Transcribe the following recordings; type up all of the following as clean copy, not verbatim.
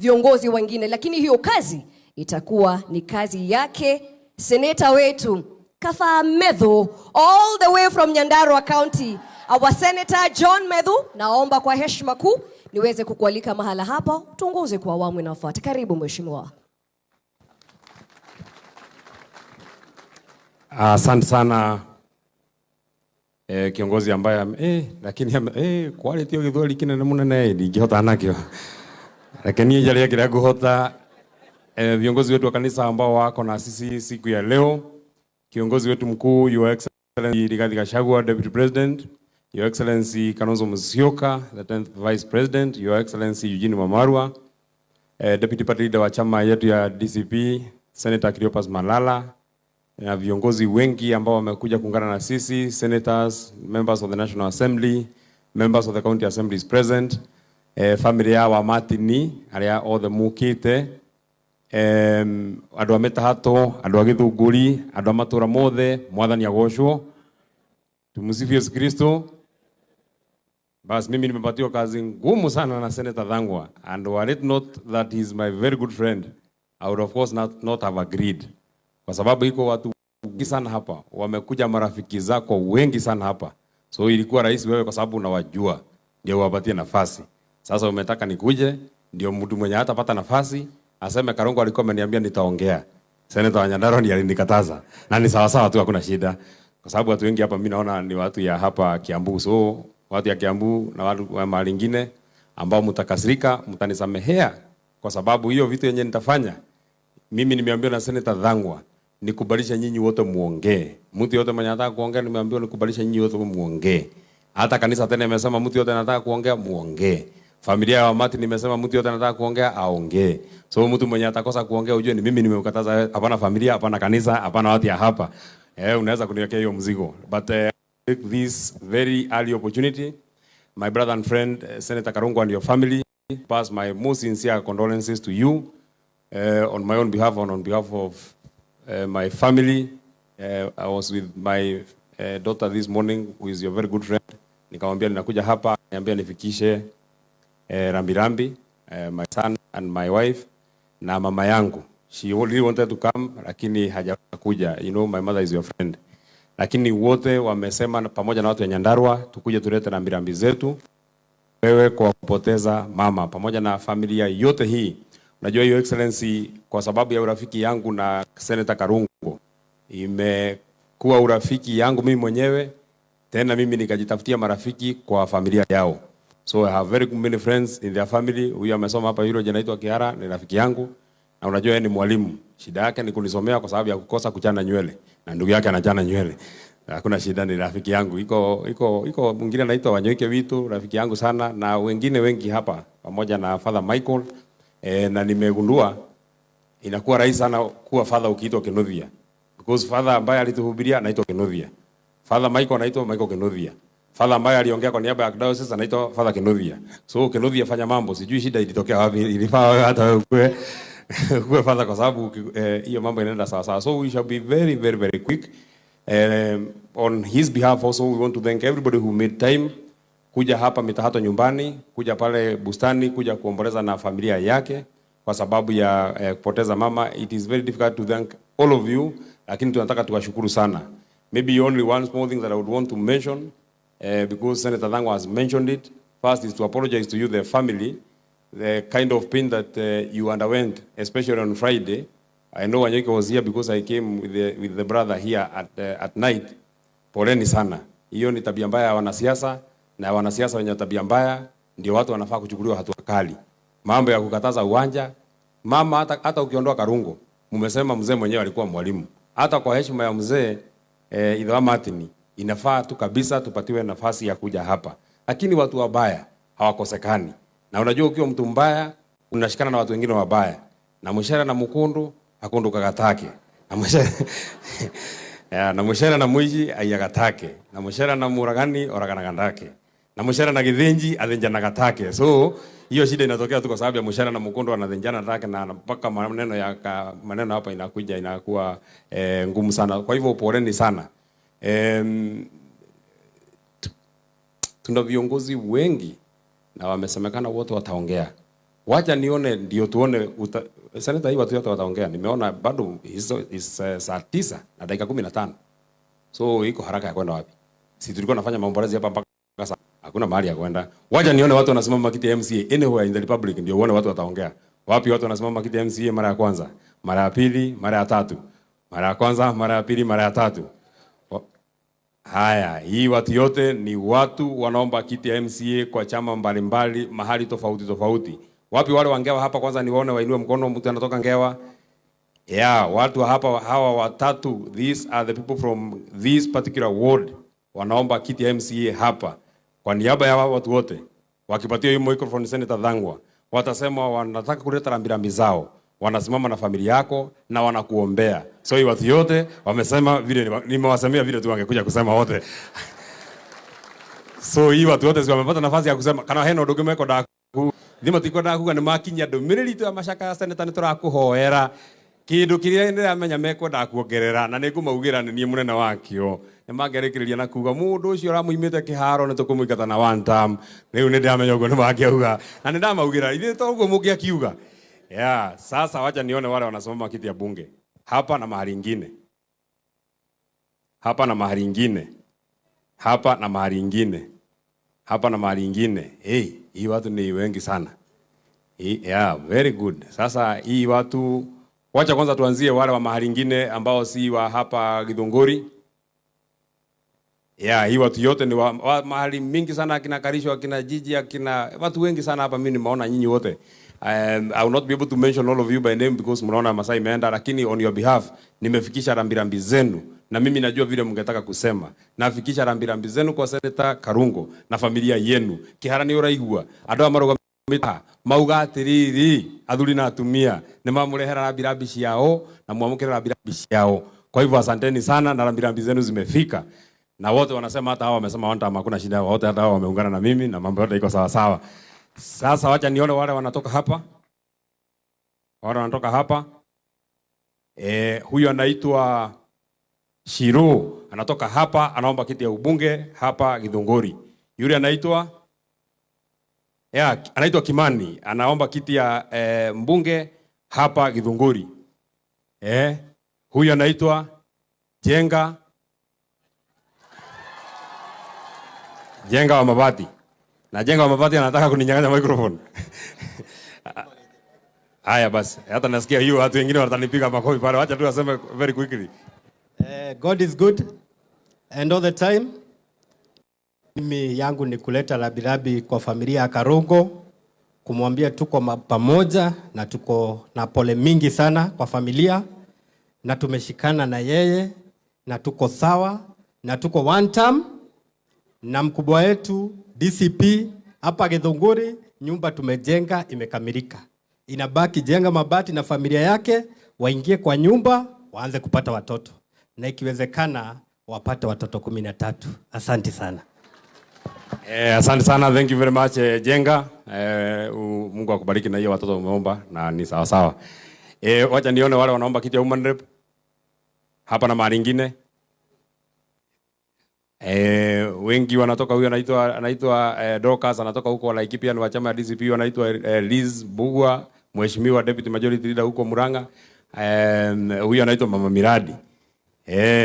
viongozi wengine, lakini hiyo kazi itakuwa ni kazi yake seneta wetu Kafaa Medhu, all the way from Nyandarua County, our Senator John Medhu. Naomba kwa heshima kuu niweze kukualika mahala hapa tuongoze kwa awamu inayofuata. Karibu mheshimiwa. Asante sana kiongozi ambaye lakini quality ya githwali kina namuna naye ndingehota nakio, lakini jali yake ya kuhota viongozi wetu wa kanisa ambao wako na sisi siku ya leo, kiongozi wetu mkuu Your Excellency Rigathi Gachagua, Deputy President, Your Excellency Kalonzo Musyoka, the 10th Vice President, Your Excellency Eugene Wamalwa, Deputy Party Leader wa chama yetu ya DCP, Senator Cleopas Malala, na viongozi wengi ambao wamekuja kuungana na sisi, senators, members of the National Assembly, members of the County Assemblies present, familia wa Matini, aria othe mukite, andu a Metahato, andu a Githunguri, andu a matura mothe, mwathani agocwo. Tumsifu Yesu Kristo. Bas mimi nimepatiwa kazi ngumu sana na Senator Thangwa, and were it not that he is my very good friend, I would of course not have agreed. Kwa sababu iko watu wengi sana hapa, wamekuja marafiki zako wengi sana hapa. So ilikuwa rahisi wewe kwa sababu unawajua, ndio wapatie nafasi. Sasa umetaka nikuje, ndio mtu mwenye hatapata nafasi aseme Karongo alikuwa ameniambia nitaongea. Senator wa Nyandarua ndiye alinikataza. Na ni sawa sawa tu, hakuna shida. Kwa sababu watu wengi hapa mimi naona ni watu ya hapa Kiambu. So watu ya Kiambu na watu wa mahali nyingine ambao mtakasirika, mtanisamehea kwa sababu hiyo vitu yenye nitafanya. Mimi nimeambiwa na Senator Thangwa nikubalisha nyinyi wote muongee. Mtu yote mwenye anataka kuongea nimeambiwa nikubalisha nyinyi wote muongee. Hata kanisa tena imesema mtu yote anataka kuongea muongee. Familia ya Mati nimesema mtu yote anataka kuongea aongee. So mtu mwenye atakosa kuongea ujue ni mimi nimemkataza. Hapana familia, hapana kanisa, hapana watu ya hapa. Unaweza kuniwekea hiyo mzigo. But this very early opportunity, my brother and friend Senator Karungo and your family, pass my most sincere condolences to you. On my own behalf and on behalf of my family. I was with my daughter this morning, who is your very good friend. Nikamwambia ninakuja hapa, niambia nifikishe rambirambi, my son and my wife na mama yangu. She really wanted to come, lakini hajakuja. You know, my mother is your friend. Lakini wote wamesema pamoja na watu wa Nyandarua tukuje tulete rambirambi zetu wewe kwa kupoteza mama pamoja na familia yote hii. Unajua Your Excellency, kwa sababu ya urafiki yangu na Senator Karungo, imekuwa urafiki yangu mimi mwenyewe, tena mimi nikajitafutia marafiki kwa familia yao. So I have very many friends in their family. Huyu amesoma hapa yule anaitwa Kiara, ni rafiki yangu. Na unajua yeye ni mwalimu. Shida yake ni kunisomea kwa sababu ya kukosa kuchana nywele. Na ndugu yake anachana nywele. Hakuna shida, ni rafiki yangu. Iko mwingine anaitwa Wanyoike Witu, rafiki yangu sana, na wengine wengi hapa pamoja na Father Michael. Na nimegundua inakuwa rahisi sana kuwa father ukiitwa Kinuthia, because father ambaye alituhubiria anaitwa Kinuthia, Father Michael anaitwa Michael Kinuthia, father ambaye aliongea kwa niaba ya diocese anaitwa Father Kinuthia. So Kinuthia fanya mambo, sijui shida ilitokea wapi, ilifaa hata kuwe father kwa sababu hiyo mambo inaenda sawa sawa. So we shall be very very very quick. On his behalf also we want to thank everybody who made time kuja hapa Metahato nyumbani, kuja pale bustani, kuja kuomboleza na familia yake kwa sababu ya kupoteza mama. It is very difficult to thank all of you, lakini tunataka tuwashukuru sana. Maybe only one small thing that I would want to mention, because Senator Thangwa has mentioned it. First is to apologize to you, the family, the kind of pain that you underwent, especially on Friday. I know Wanyoike was here because I came with the brother here at night. Poleni sana. Hiyo ni tabia mbaya ya wanasiasa. Na wanasiasa wenye tabia mbaya ndio watu wanafaa kuchukuliwa hatua kali. Mambo ya kukataza uwanja, mama hata ukiondoa Karungo, mmesema mzee mwenyewe alikuwa mwalimu. Hata kwa heshima ya mzee Idha Martin, inafaa tu kabisa tupatiwe nafasi ya kuja hapa. Lakini watu wabaya hawakosekani. Na unajua ukiwa mtu mbaya unashikana na watu wengine wabaya. Na Mushera na Mukundu hakundu kakatake. Na Mushera na Mushera na Muiji ayagatake. Na Mushera na Muragani oraganagandake. Na Mushera na Githinji athenjana gatake. So hiyo shida inatokea tu kwa sababu ya Mushera na Mukondo wanathenjana gatake, na mpaka maneno hapa inakuwa ngumu sana. Kwa hivyo poleni sana. Tuna viongozi wengi na wamesemekana wote wataongea. Wacha nione ndio tuone seneta hii watu wote wataongea. Nimeona bado saa 9 na dakika 15. So iko haraka ya kwenda wapi? Si tulikuwa nafanya maombolezi hapa mpaka sasa. Hakuna mahali ya kwenda. Wacha nione watu wanasimama kiti ya MCA anywhere in the Republic ndio uone watu wataongea. Wapi watu wanasimama kiti ya MCA mara ya kwanza, mara ya pili, mara ya tatu. Mara ya kwanza, mara ya pili, mara ya tatu. Haya, hii watu yote ni watu wanaomba kiti ya MCA kwa chama mbalimbali mahali tofauti tofauti. Wapi wale wa Ngewa hapa kwanza niwaone wainue mkono mtu anatoka Ngewa. Yeah, watu hapa hawa watatu, these are the people from this particular ward wanaomba kiti ya MCA hapa. Kwa niaba ya watu wote, wakipatia hiyo microphone Senator Thangwa, watasema wanataka kuleta rambirambi zao. Wanasimama na familia yako na wanakuombea. So hii watu yote wamesema vile nimewasemea vile tu wangekuja kusema wote. So hii watu wote wamepata nafasi ya kusema kana heno ndugimeko daku. Thima tiko daku ni makinya ndumiriri tu amashaka ya Senator niturakuhoera. Kindu kiria ndiramenya mekwenda kuongerera na ningumaugira ni munene wakio ni mangerekereria na kuga mundu ucio ramuimite kiharo ni tukumuigata na one term riu ni ndiramenya ugo ni makiuga na ni ndamaugira ithe to ugo mugiakiuga. Yeah, sasa wacha nione wale wanasoma kiti ya bunge hapa na mahali ingine, hapa na mahali ingine, hapa na mahali ingine, hapa na mahali ingine. Hey, hii watu ni wengi sana. Yeah, very good. Sasa hii watu, wacha kwanza tuanzie wale wa mahali ingine ambao si wa hapa Githunguri. Yeah, hii watu yote ni wa mahali mingi sana, akina Karisho, akina Jiji, akina watu wengi sana hapa. Mimi nimeona nyinyi wote. I will not be able to mention all of you by name because mnaona Masai imeenda, lakini on your behalf nimefikisha rambirambi zenu na mimi najua vile mngetaka kusema. Nafikisha rambirambi zenu kwa Senator Karungo na familia yenu. Kiharani uraigua andu amarugamita mauga atiriri athuri na atumia ni mamurehera rambirambi ciao na mwamukira rambirambi ciao. Kwa hivyo asanteni sana na rambirambi zenu zimefika. Na wote wanasema hata hao wamesema wanta hakuna shida, wote hata hao wameungana na mimi na mambo yote iko sawa sawa. Sasa wacha nione wale wanatoka hapa. Wale wanatoka hapa. Huyu anaitwa Shiro, anatoka hapa, anaomba kiti ya ubunge hapa Githunguri. Yule anaitwa anaitwa Kimani, anaomba kiti ya mbunge hapa Githunguri. Huyu anaitwa Jenga wa Mabati. Na Jenga wa Mabati anataka kuninyang'anya microphone. Haya basi, hata nasikia hiyo watu wengine watanipiga makofi pale. Wacha tu aseme very quickly. God is good and all the time. Mimi yangu ni kuleta rabirabi kwa familia ya Karungo, kumwambia tuko pamoja na tuko na pole mingi sana kwa familia, na tumeshikana na yeye na tuko sawa na tuko one term, na mkubwa wetu DCP hapa Githunguri, nyumba tumejenga imekamilika. Inabaki Jenga Mabati na familia yake waingie kwa nyumba waanze kupata watoto, na ikiwezekana wapate watoto 13. Asante sana. Asante sana, thank you very much Jenga. Mungu akubariki na hiyo watoto umeomba na ni sawa sawa. Wacha nione wale wanaomba kiti ya woman rep hapa na mahali ingine. Wengi wanatoka, huyu anaitwa Dorcas, anatoka huko Laikipia, ni wa chama ya DCP, anaitwa Liz Bugwa, mheshimiwa deputy majority leader huko Murang'a. Huyu anaitwa Mama Miradi.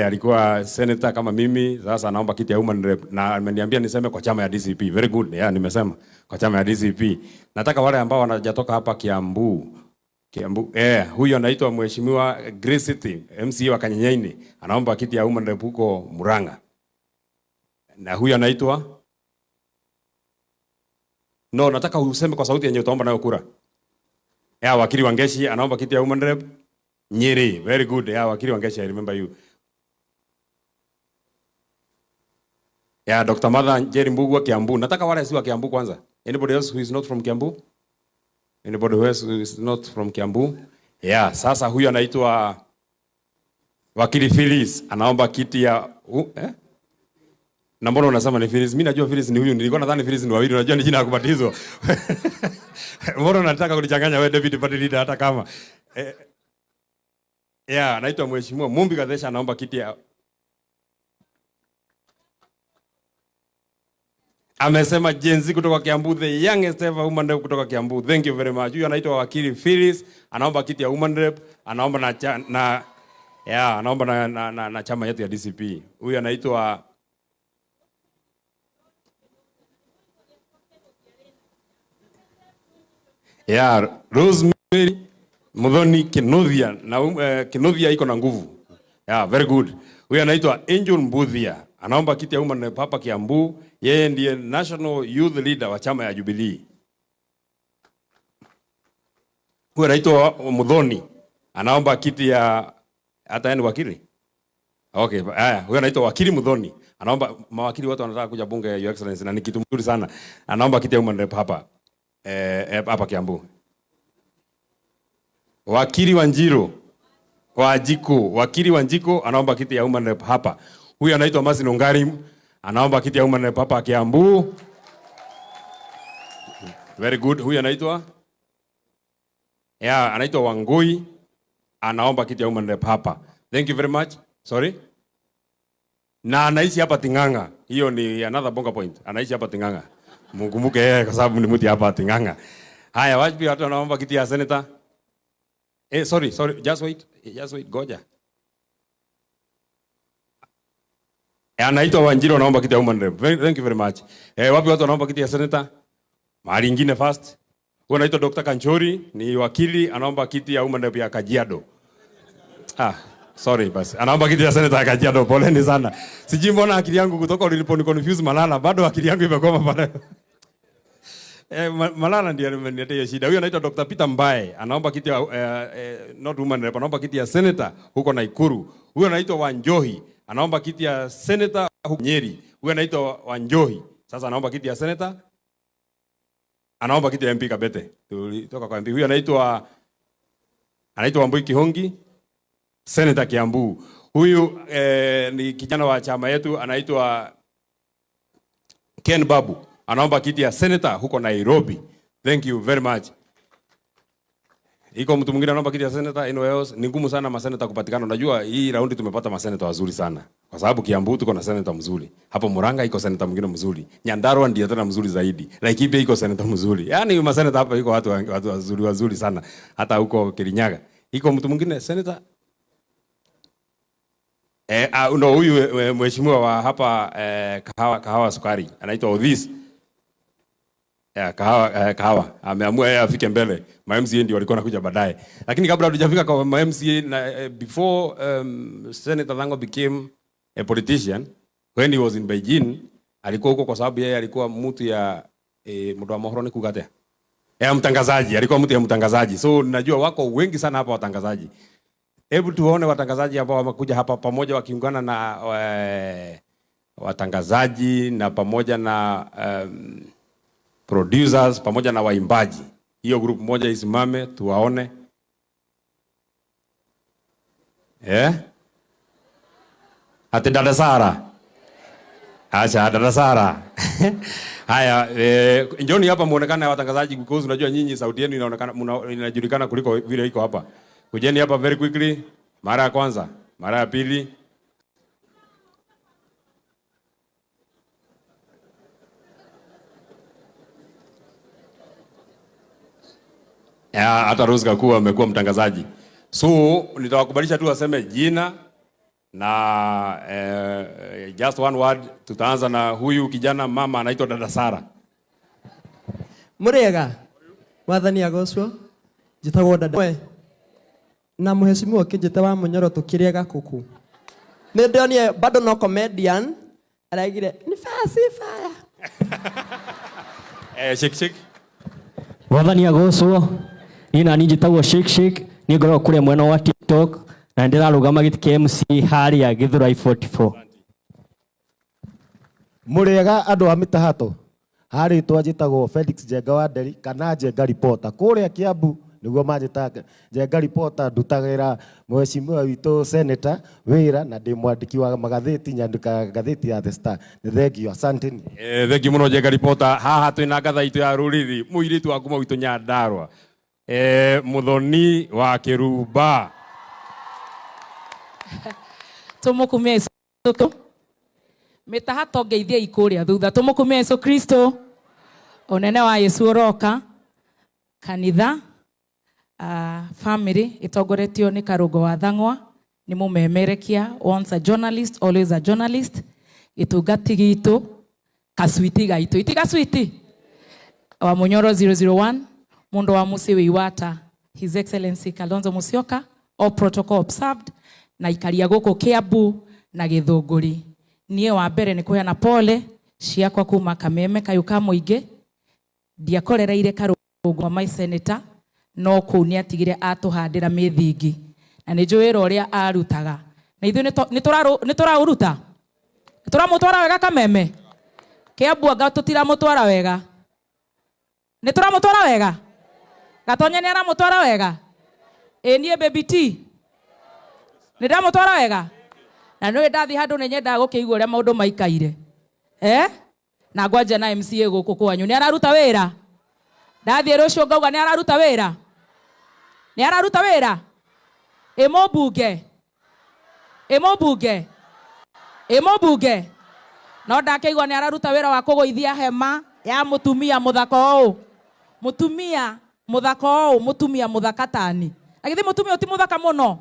Alikuwa senator kama mimi, sasa anaomba kiti ya woman rep na ameniambia niseme kwa chama ya DCP. Very good. Yeah, nimesema kwa chama ya DCP. Nataka wale ambao wanajatoka hapa Kiambu. Huyu anaitwa mheshimiwa Grace City, MCA wa Kanyenyaini, anaomba kiti ya woman rep huko Murang'a. Na huyu anaitwa nataka useme kwa sauti yenye utaomba nayo kura. Wakili Wangeshi anaomba kiti ya woman rep Nyeri. Very good. Wakili Wangeshi, I remember you. Dr. Mother Njeri Mbugua, Kiambu. Nataka wale si wa Kiambu kwanza. Anybody else who is not from Kiambu? Anybody else who is not from Kiambu? Sasa huyu anaitwa Wakili Phyllis, anaomba kiti ya na mbona unasema ni Phyllis? Mimi najua Phyllis ni huyu. Nilikuwa nadhani Phyllis ni wawili. Unajua ni jina la kubatizwa. Mbona unataka kunichanganya wewe David party leader hata kama anaitwa mheshimiwa Mumbi Kadesha, anaomba kiti ya Amesema Gen Z kutoka Kiambu, the youngest ever woman rep kutoka Kiambu. Thank you very much. Huyu anaitwa wakili Phyllis, anaomba kiti ya woman rep, anaomba anaomba na chama yetu ya DCP. Huyu anaitwa Rosemary Muthoni Kinuthia, na Kinuthia iko na nguvu. Very good. Huyu anaitwa Angel Mbuthia, anaomba kiti ya woman rep hapa Kiambu. Yeye ndiye national youth leader wa chama ya Jubilee. Huyu anaitwa Muthoni, anaomba kiti ya hata yeye ni wakili. Okay, huyu anaitwa wakili Muthoni, anaomba, mawakili wote wanataka kuja bunge ya Your Excellency na ni kitu mzuri sana. Anaomba kiti ya woman rep hapa hapa Kiambu. Wakili Wanjiro wakili Wanjiko anaomba kiti ya woman rep hapa. Huyu anaitwa Mercy Nongarim, anaomba kiti ya woman rep hapa Kiambu. Very good. Huyu anaitwa Wangui, anaomba kiti ya woman rep hapa. Thank you very much. Sorry. Na anaishi hapa Ting'ang'a. Hiyo ni another bonga point. Anaishi hapa Ting'ang'a. Mkumbuke yeye kwa sababu ni mtu hapa Ting'ang'a. Haya, wapi watu wanaomba kiti ya senator? Sorry. Just wait. Goja. Anaitwa Wanjiro, anaomba kiti ya woman rep. Thank you very much. Wapi watu wanaomba kiti ya senator? Mahali ingine first. Huyu anaitwa Dr. Kanchori, ni wakili, anaomba kiti ya woman rep ya Kajiado. Sorry basi. Anaomba kiti ya senator ya Kajiado. Poleni sana. Sijui mbona akili yangu kutoka uliponi confuse Malala, bado akili yangu imekoma pale. Malala ndiye ameniletea shida. Huyu anaitwa Dr. Peter Mbae, anaomba kiti ya not woman rep, anaomba kiti ya senator huko Nakuru. Huyu anaitwa Wanjohi, anaomba kiti ya senator huko Nyeri. Huyu anaitwa Wanjohi, sasa anaomba kiti ya senator. Anaomba kiti ya MP Kabete. Tulitoka kwa MP. Huyu anaitwa Wambui Kihongi, senator Kiambu. Huyu ni kijana wa chama yetu, anaitwa Ken Babu, anaomba kiti ya senator huko Nairobi. Thank you very much. Iko mtu mwingine anaomba kiti ya senator anywhere else? Ni ngumu sana maseneta kupatikana. Unajua hii raundi tumepata maseneta wazuri sana. Kwa sababu Kiambu tuko na senator mzuri. Hapo Murang'a iko senator mwingine mzuri. Nyandarua ndiye tena mzuri zaidi. Laikipia iko senator mzuri. Yaani maseneta hapa iko watu wazuri sana. Hata huko Kirinyaga iko mtu mwingine senator. Huyu mheshimiwa wa hapa Kahawa Sukari anaitwa Odhis. Kahawa ameamua yeye afike mbele. MMCA ndio walikuwa nakuja baadaye. Lakini kabla hatujafika kwa MMCA na before Senator Thango became a politician, when he was in Beijing, alikuwa huko kwa sababu yeye alikuwa mtu ya mtu wa Mohoroni Kugate. Mtangazaji, alikuwa mtu ya mtangazaji. So najua wako wengi sana hapa watangazaji. Hebu tuone watangazaji ambao wamekuja hapa pamoja wakiungana na watangazaji na pamoja na producers pamoja na waimbaji. Hiyo group moja isimame tuwaone. Ate dada Sara. Acha dada Sara. Haya, njoni hapa muonekane watangazaji because unajua nyinyi sauti yenu inaonekana inajulikana kuliko vile iko hapa. Kujeni hapa very quickly. Mara ya kwanza, mara ya pili. Hata Rose Gakuwa amekuwa mtangazaji. So nitawakubalisha tu waseme jina na just one word. Tutaanza na huyu kijana mama anaitwa dada Sara. Murega Mwathani agocwo njitagwo dada na mheshimiwa Kinjete wa Munyoro tukiriega kuku ni ndionie bado no comedian araigire ni fire shake Mwathani agocwo ina njitagwo shake ni ngoro kuria mwena wa TikTok na ndirarugama giti kia MC haria Githurai 44. Murega andu a mitahato hari twajitagwo Felix Jenga wa Nderi kana Jenga reporter kuria Kiambu niguo majitaga Jenga reporter ndutagira mheshimiwa witũ senator wira na ndi mwandiki wa magatheti nyandika gatheti ya The Star. Thengio, asante. Thengio muno Jenga reporter. Haha twina ngatha itu ya ruriri muiritu wa kuma witũ Nyandarua Muthoni wa Kirumba. Tumukumia isutu mitahato ngeithie ikuria thutha tumukumia Yesu Kristo onene wa Yesu oroka kanitha family itongoretio ni Karugo wa Thang'wa ni mumemerekia once a journalist always a journalist itungati gitu kaswiti gaitu itiga switi wa Munyoro 001 mundu wa musi wiwata His Excellency Kalonzo Musyoka all protocol observed na ikaria guku Kiambu na Githunguri nie wa mbere ni kuheana pole ciakwa kuma Kameme kayuka muingi ndiakorereire Karugo my senator no kuu ni atigire atuhandira mithingi na ni njwira uria arutaga na ithu ni turaruta turamutwara wega Kameme Kiambu anga tutiramutwara wega ni turamutwara wega Gatonya ni aramutwara wega nie baby T ni ndamutwara wega na no ndathi handu ni nyenda gukiigua uria maundu maikaire na ngwanja na MCA guku kwanyu ni araruta wira ndathi rucio ngauga ni araruta wira imobunge no ndakeigua ni araruta wira wa kugoithia hema ya mutumia muthako mutumia muthakatani agithi mutumia uti muthaka muno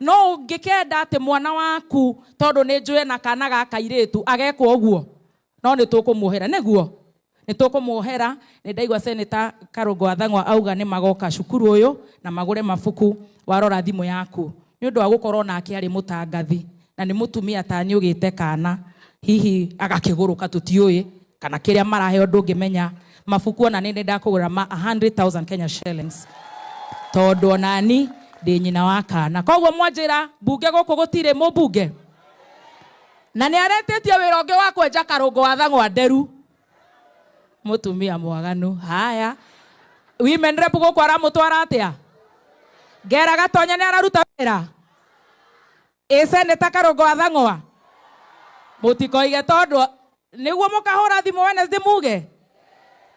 no ngikenda ati mwana waku tondu ni njwe na kana gaka iritu agekwo uguo no ni tukumuhera niguo ni tukumuhera ni ndaigwa Senator Karugo wa Thang'wa auga ni magoka cukuru uyu na magure mafuku warora thimu yaku ni undu wa gukorwo nake ari mutangathi na ni mutumia ta nyugite kana hihi agakiguruka tutiui kana kiria marahe undu ngimenya mafuku na ninde ndakugura 100,000 Kenya shillings tondu onani ndi nyina wa kana koguo mwanjira bunge guku gutire mubunge na ni aretetie wira ungi wa kwenja Karugo wa Thang'wa nderu mutumia mwaganu haya women rep guku aramutwara atia ngera Gatonya ni araruta wira Senator Karugo wa Thang'wa mutikoige tondu niguo mukahura thimu Wednesday muge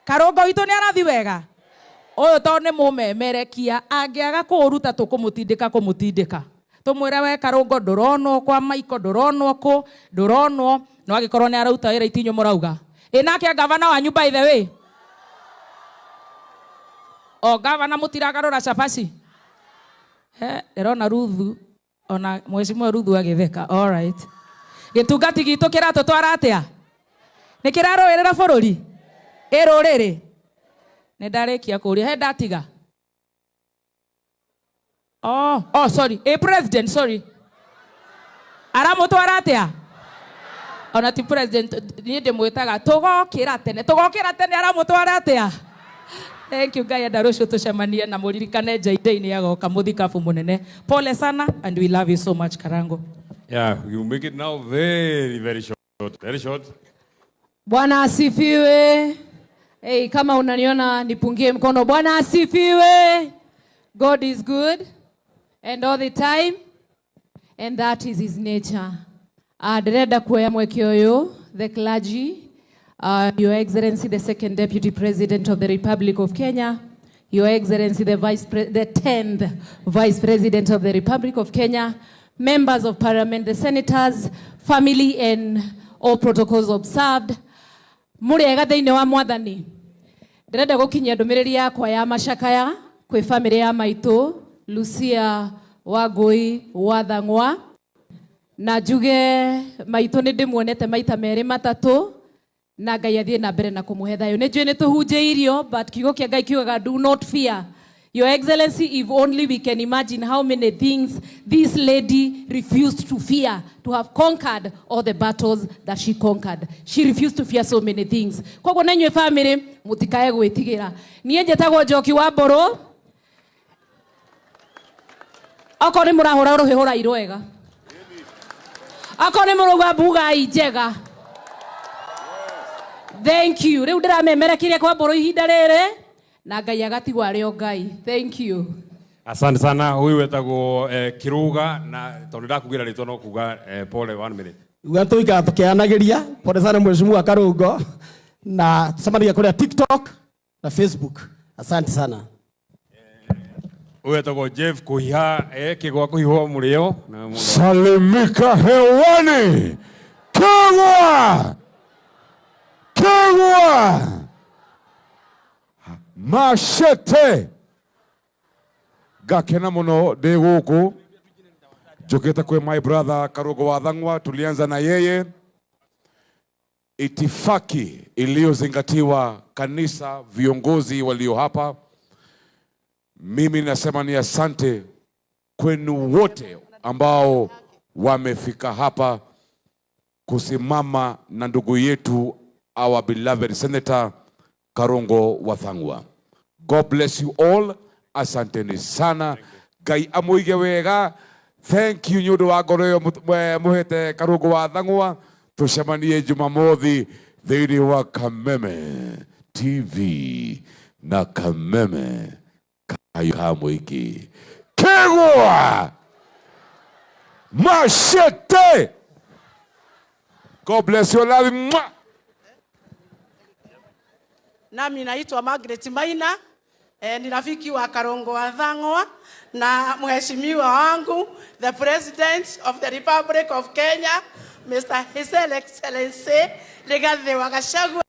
Karugo itu ni arathi wega uyu to ni mumemerekia angiaga kuruta kumutindika tumwire we Karugo nduronwo kwa maiko nduronwo ku nduronwo no agikorwo ni araruta wira itinyo murauga inake gavana wanyu by the way gavana mutiragarura cabaci erona Ruthu ona mheshimiwa Ruthu agitheka all right gitungati gitu kiratutwara atia ni kiraroerera bururi iruriri ni ndarikia kuria he ndatiga sorry president sorry aramutwara atia ona ti president ni ndimwitaga tugokira tene aramutwara atia thank you guys ndarucio tucemanie na muririkane jaidei agoka muthikabu munene pole sana and we love you so much Karango. Yeah, you make it now very short. Bwana asifiwe. Hey, kama unaniona nipungie mkono. Bwana asifiwe. God is good and all the time and that is his nature. Dereda kuya mwekioyo the clergy, Your Excellency the Second Deputy President of the Republic of Kenya, Your Excellency the 10th Vice President of the Republic of Kenya, members of Parliament, the senators, family and all protocols observed. Muriega thiini wa mwathani. Ndirenda gukinyia ndumiriri yakwa ya macakaya kwi family ya maitu Lucia Wangui wa Thang'wa na njuge maitu ni ndimuonete maita meri matatu na Ngai athie na mbere na kumuhe thayo ni njui ni tuhunjiirio but kiugo kia Ngai kiugaga do not fear. Your Excellency, if only we can imagine how many things this lady refused to fear to have conquered all the battles that she conquered. She refused to fear so many things. Kwa nenywe family, mutikae gwitigira. Niĩ njĩtagwo Njoki wa Mbũrũ. Oko nĩ mũrahũra rũhĩ irwega. Oko nĩ mũrauga mbuga njega. Thank you. Rĩu ndĩramemerekirie kwa Mbũrũ ihinda rĩrĩ. Na Ngai agatigwo arĩ o Ngai. Thank you. Asante sana. Huyu wetagwo Kiruga na tondu ndakugira ritwa no kuga pole 1 minute. Ugatuika tukianagiria pole sana mheshimiwa Karugo na tusamania kule TikTok na Facebook. Asante sana. Huyu wetagwo Jeff Kuhiha kigwa kuhihwo murio na Salimika hewani. Kegwa! Kegwa! Machete! Gakena muno ndi guku njukite kwi my brother Karugo wa Thang'wa. Tulianza na yeye itifaki iliyozingatiwa kanisa, viongozi walio hapa. Mimi nasema ni asante kwenu wote ambao wamefika hapa kusimama na ndugu yetu our beloved Senator Karongo wa Thang'wa. God bless you all. Asanteni sana. Ngai amuige wega. Thank you nyundo wa ngoro yo muhete Karongo wa Thang'wa. Tucemanie Jumamothi thĩinĩ wa Kameme TV na Kameme kayo ka mũingĩ. Kegwa! Machete! God bless you, love. Nami naitwa Margaret Maina, ni rafiki wa Karongo wa Thang'wa na mheshimiwa wangu, the President of the Republic of Kenya, Mr. His Excellency Rigathi wa Gachagua.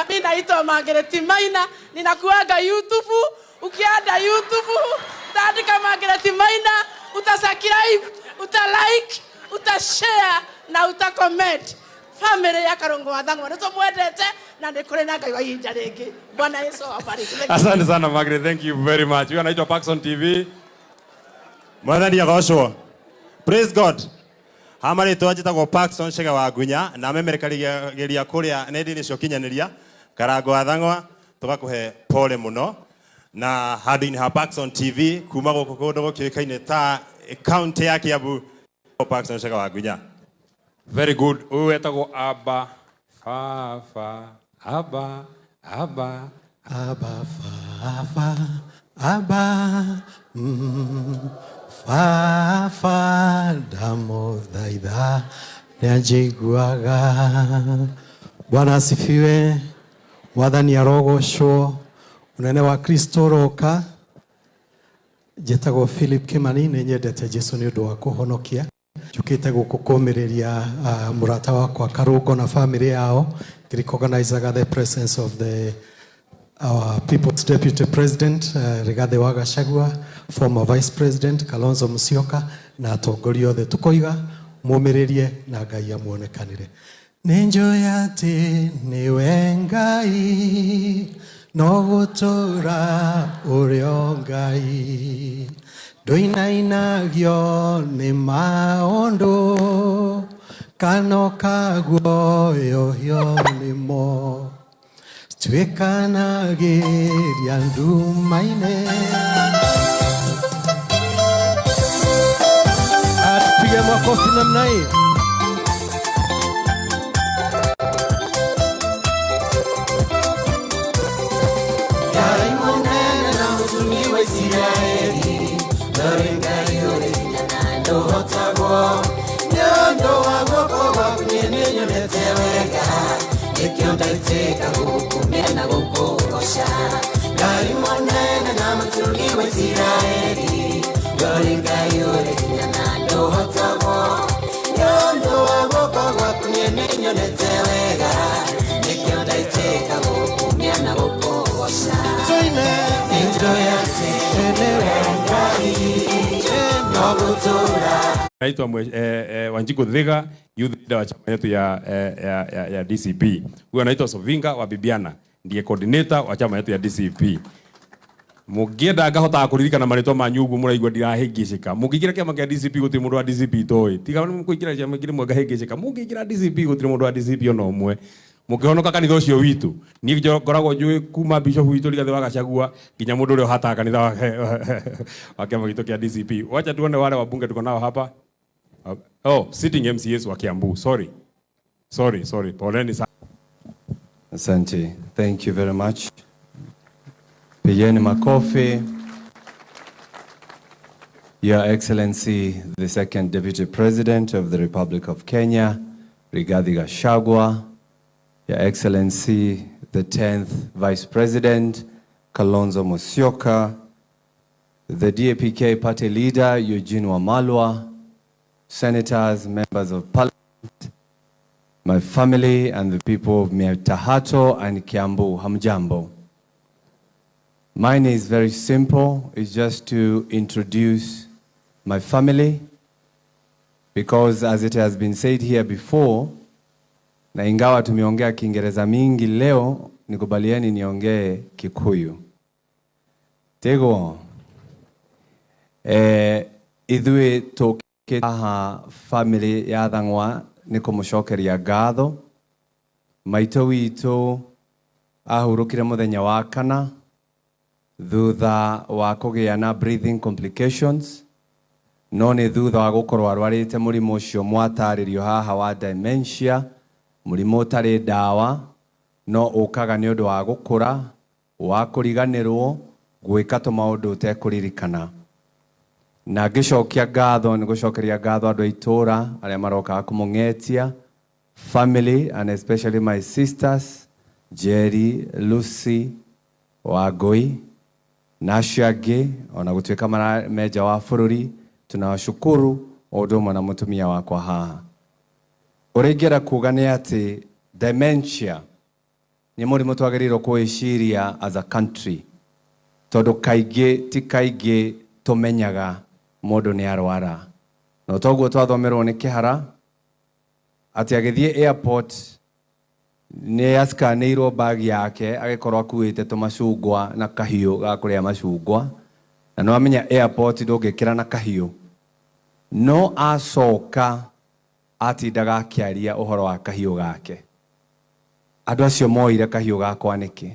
Mimi naitwa Margaret Maina, ninakuaga YouTube. Ukienda YouTube utaandika Margaret Maina, utasubscribe, utalike, utashare na utacomment. Family ya Karongo wa Thang'wa nitumwendete na nikuri na Ngai wa ihinda ringi. Bwana Yesu awabariki. Asante sana Margaret, thank you very much. Huyu anaitwa Paxson TV. Mwathani agocwo. Praise God. Hamari twajitagwo Paxson Chege wa Gunya na memerekagia kuria nedi-ini cio kinyaniria Karango wa Thang'wa, tugakuhe pole muno na handũ-inĩ ha Paxson TV kuma gũkũ kũndũ gũkĩũĩkaine ta county ya Kiambu. Paxson Chege wa Gunya. Very good. Huyu etagwo Abba Fafa. Abba Fafa. Abba Fafa ndamũthaitha nĩanjiguaga. Bwana asifiwe. Mwathani arogocwo. Unene wa Kristo roka. Njĩtagwo Philip Kimani, nĩ nyendete Jesũ nĩ ũndũ wa kũhonokia. Njũkĩte gũkũ kũmĩrĩria mũrata wakwa Karongo na family yao, ngĩrecognizaga the presence of our People's Deputy President Rigathi wa Gachagua, former Vice President Kalonzo Musyoka na atongoria othe. Tukoiga mũmĩrĩrie na Ngai amuonekanire. Nĩnjũĩ atĩ nĩwe Ngai, no gũtũũra ũrĩ o Ngai. Ndũinainagio nĩ maũndũ kana ũkaguoyohio nĩmo. Tuĩkanagĩria nduma-inĩ. Tupige makofi namna hii. Ngai mũnene na mũtumi wa Isiraeli, ndũrĩ Ngai ũrĩ hinya na ndũhotagwo. Nĩ ũndũ wa guoko gwaku nĩnyonete wega, nĩkĩo ndaitĩka gũgũkumia na gũkũgoca. Ngai mũnene na mũtumi wa Isiraeli, ndũrĩ Ngai ũrĩ hinya na ndũhotagwo. Nĩ ũndũ wa guoko gwaku nĩnyonete wega, nĩkĩo ndaitĩka gũgũkumia na gũkũgoca. Nĩnjũĩ atĩ nĩwe Ngai, no gũtũũra. Naitwa Wanjiku Thiga, youth leader wa chama yetu ya DCP. Huyu anaitwa Sovinga wa Bibiana, ndiye coordinator wa chama yetu ya DCP. Mugienda ngahota kuririkana marĩtwa manyu uguo muraigua ndirahĩngĩcĩka. Mũngĩingĩra kĩama kĩa DCP gũtirĩ mũndũ wa DCP toĩ. Tiga mũkũingĩra kĩama kĩrĩ mwe ngahĩngĩcĩka. Mũngĩingĩra DCP gũtirĩ mũndũ wa DCP ona ũmwe. Mũkĩhonoka kanitha ũcio witũ. Niĩ ngoragwo njũĩ kuma bishop witũ Rigathi wa Gachagua nginya mũndũ ũrĩa ũhataga kanitha wa kĩama gitũ kĩa DCP. Wacha tuone wale wabunge tuko nao hapa. Oh, sitting MCAs wa Kiambu. Sorry. Poleni sana. Asante. Thank you very much. Pigeni makofi. Your Excellency, the Second Deputy President of the Republic of Kenya, Rigathi Gachagua. Your Excellency, the 10th Vice President, Kalonzo Musyoka. The DAPK Party Leader, Eugene Wamalwa. Senators, members of parliament, my family and the people of Tahato and Kiambu, hamjambo. Mine is very simple. It's just to introduce my family, because as it has been said here before, na ingawa tumeongea Kiingereza mingi leo, nikubalieni niongee Kikuyu. Tego, ithui toke aha family ya Thang'wa nikumucokeria ngatho. Maitũ witũ ahurũkire mũthenya wa kana thutha wa kũgĩa na breathing complications, no nĩ thutha wa gũkorwo arwarĩte mũrimũ ũcio mwatarĩrio haha wa dementia, mũrimũ ũtarĩ ndawa, no ũkaga nĩ ũndũ wa gũkũra, wa kũriganĩrwo, gwĩka tũmaũndũ ũtekũririkana. Na ngĩcokia ngatho, nĩ gũcokeria ngatho andũ a itũũra arĩa marokaga kũmũng'etia, family and especially my sisters Jerry, Lucy, Wangui, na acio angĩ ona gũtuĩka meja wa bũrũri, tunawashukuru o ũndũ ũmwe na mũtumia wakwa haha. Ũrĩa ingĩenda kuuga nĩ atĩ dementia nĩ mũrimũ twagĩrĩirwo kwĩciria as a country, tondũ kaingĩ ti kaingĩ tũmenyaga mũndũ nĩ arwara. No toguo twathomerwo nĩ kĩhara atĩ agĩthiĩ airport nĩ askanĩirwo bagi yake agĩkorwo akuĩte tũmacungwa na kahiũ ga kũrĩa macungwa, na no amenya airport ndũngĩkĩra na kahiũ, no acoka atindaga akĩaria ũhoro wa kahiũ gake. Andũ acio moire kahiũ gakwa nĩkĩ?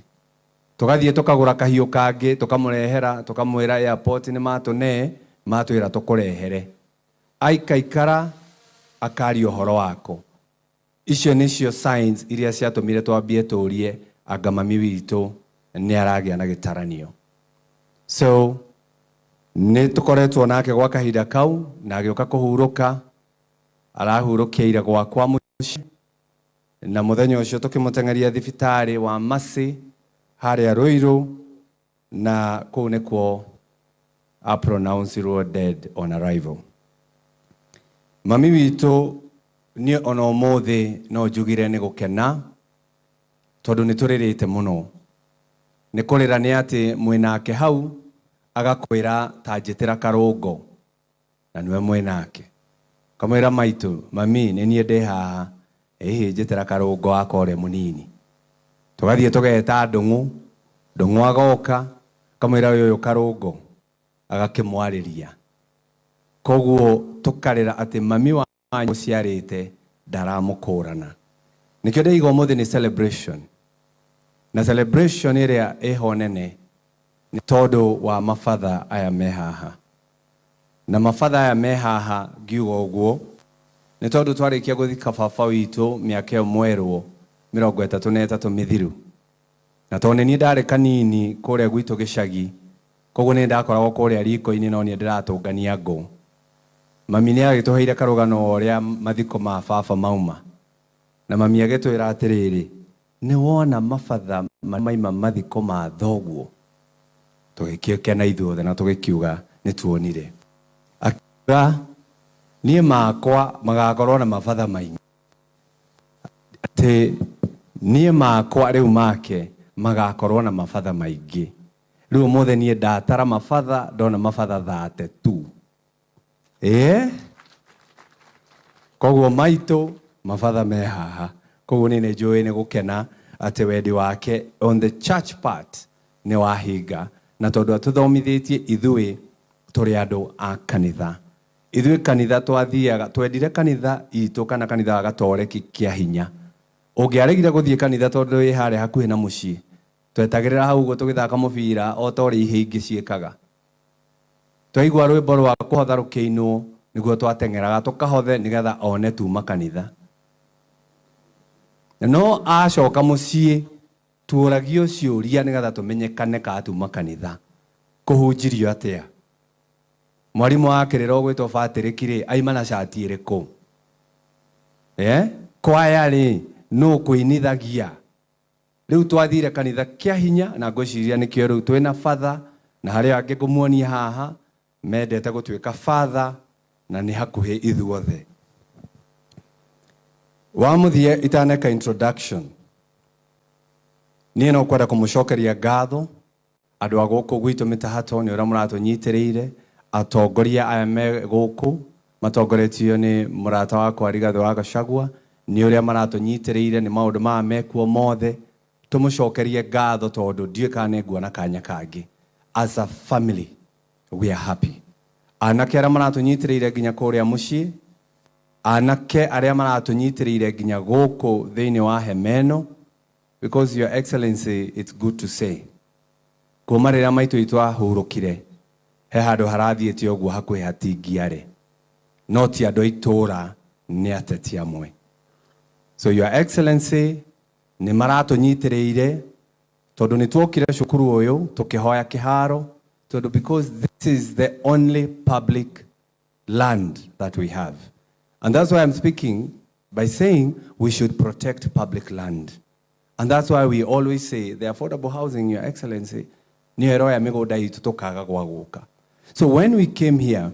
Tũgathiĩ tũkagũra kahiũ kangĩ tũkamũrehera, tũkamwĩra airport nĩ matũne, matwĩra tũkũrehere. Aikaikara akaria ũhoro wako. Icio nĩcio signs iria ciatũmire twambie tũrie anga mami witũ nĩ aragĩa na gĩtaranio. So nĩ tũkoretwo nake gwa kahinda kau, na agĩũka kũhurũka, arahurũkia ira gwakwa mũciĩ, na mũthenya ũcio tũkĩmũteng'eria thibitarĩ wa Mercy harĩa Ruiru, na kũu nĩkuo pronouncirwo dead on arrival. Mami witũ niĩ ona ũmũthĩ no njugire nĩ gũkena, tondũ nĩ tũrĩrĩte mũno. Nĩ kũrĩra nĩ atĩ mwĩnake hau agakwĩra ta njĩtĩra karũngo, na nĩwe mwĩnake. Kamwĩra maitũ, mami nĩ niĩ ndĩ haha, njĩtĩra karũngo wakwa ũrĩa mũnini. Tũgathiĩ tũgeta Ndũng'ũ agoka, kamwĩra ũyũ karũngo, agakĩmwarĩria. Koguo tũkarĩra atĩ mami wanyu ũciarĩte ndaramũkũrana. Nĩkĩo ndĩiga ũmũthĩ nĩ celebration, na celebration ĩrĩa ĩho nene nĩ tondũ wa mabatha aya me haha. Na mabatha aya me haha ngiuga ũguo nĩ tondũ twarĩkia gũthika baba witũ mĩaka ĩyo mwerwo 33 mĩthiru. Na tondũ nĩ niĩ ndarĩ kanini kũrĩa gwitũ gĩcagi, koguo nĩ ndakoragwo kũrĩa riko-inĩ, no niĩ ndĩratũngania ngũ. Mami nĩ agĩtũheire karũgano ũrĩa mathiko ma baba mauma, na mami agĩtwĩra atĩrĩrĩ, nĩ wona mabatha maima mathiko ma thoguo? Tũgĩkĩkena ithuothe na tũgĩkiuga nĩ tuonire. Akiuga niĩ makwa magakorwo na mabatha maingĩ, atĩ niĩ makwa rĩu make magakorwo na mabatha maingĩ. Rĩu ũmũthĩ niĩ ndatara mabatha, ndona mabatha 32. Koguo maitũ mabatha me haha. Koguo nĩ njũĩ nĩ gũkena atĩ wendi wake on the church part nĩ wahinga, na tondũ atũthomithĩtie ithuĩ tũrĩ andũ a kanitha. Ithuĩ kanitha twathiaga, twendire kanitha itũ kana kanitha wa Gatoreki kĩa hinya. Ũngĩaregire gũthiĩ kanitha tondũ wĩ harĩa hakuhĩ na mũciĩ, twetagĩrĩra hau ũguo tũgĩthaka mũbira o ta ũrĩa ihĩ ingĩ ciĩkaga. Twaigua rwĩmbo rwa kũhotha rũkĩinwo, nĩguo twateng'eraga tũkahothe nĩgetha one tuma kanitha. No acoka mũciĩ tuoragio ciũria nĩgetha tũmenyekane ka tuma kanitha. Kũhunjirio atĩa? Mwarimũ akĩrĩra ũgwĩtwo Patrick rĩ, aima na cati ĩrĩkũ? Kwaya rĩ, no kũinithagia? Rĩu twathire kanitha kĩa hinya, na ngwĩciria nĩkĩo rĩu twĩna batha, na harĩa angĩ ngũmuonia haha mendete gũtuĩka batha, na nĩ hakuhĩ ithuothe. Wamuthie itaneka introduction. Niĩ no kwenda kũmũcokeria ngatho andũ a gũkũ gwitũ mĩtahato nĩ ũrĩa mũratũnyitĩrĩire, atongoria aya me gũkũ matongoretio nĩ mũrata wakwa Rigathĩ wa Gachagua, nĩ ũrĩa maratũnyitĩrĩire, nĩ maũndũ maya mekuo mothe. Tũmũcokerie ngatho tondũ ndiũĩ kana nĩnguona kanya kangĩ. As a family we are happy. Anake arĩa maratũnyitĩrĩire nginya kũrĩa mũciĩ, anake arĩa maratũnyitĩrĩire nginya gũkũ thĩinĩ wa hemeno, because your excellency, it's good to say kuma rĩrĩa maitũ itũ ahurũkire he handũ harathiĩte ũguo hakuhĩ hatingiarĩ, no ti andũ itũra nĩ ateti amwe. So your excellency nĩ maratũnyitĩrĩire tondũ nĩ tuokire cukuru ũyũ tũkĩhoya kĩharo tondũ because this is the only public land that we have. And that's why I'm speaking by saying we should protect public land. And that's why we always say the affordable housing, your excellency, ni hero ya mĩgũnda itũ tũkaga gwa gũka. So when we came here,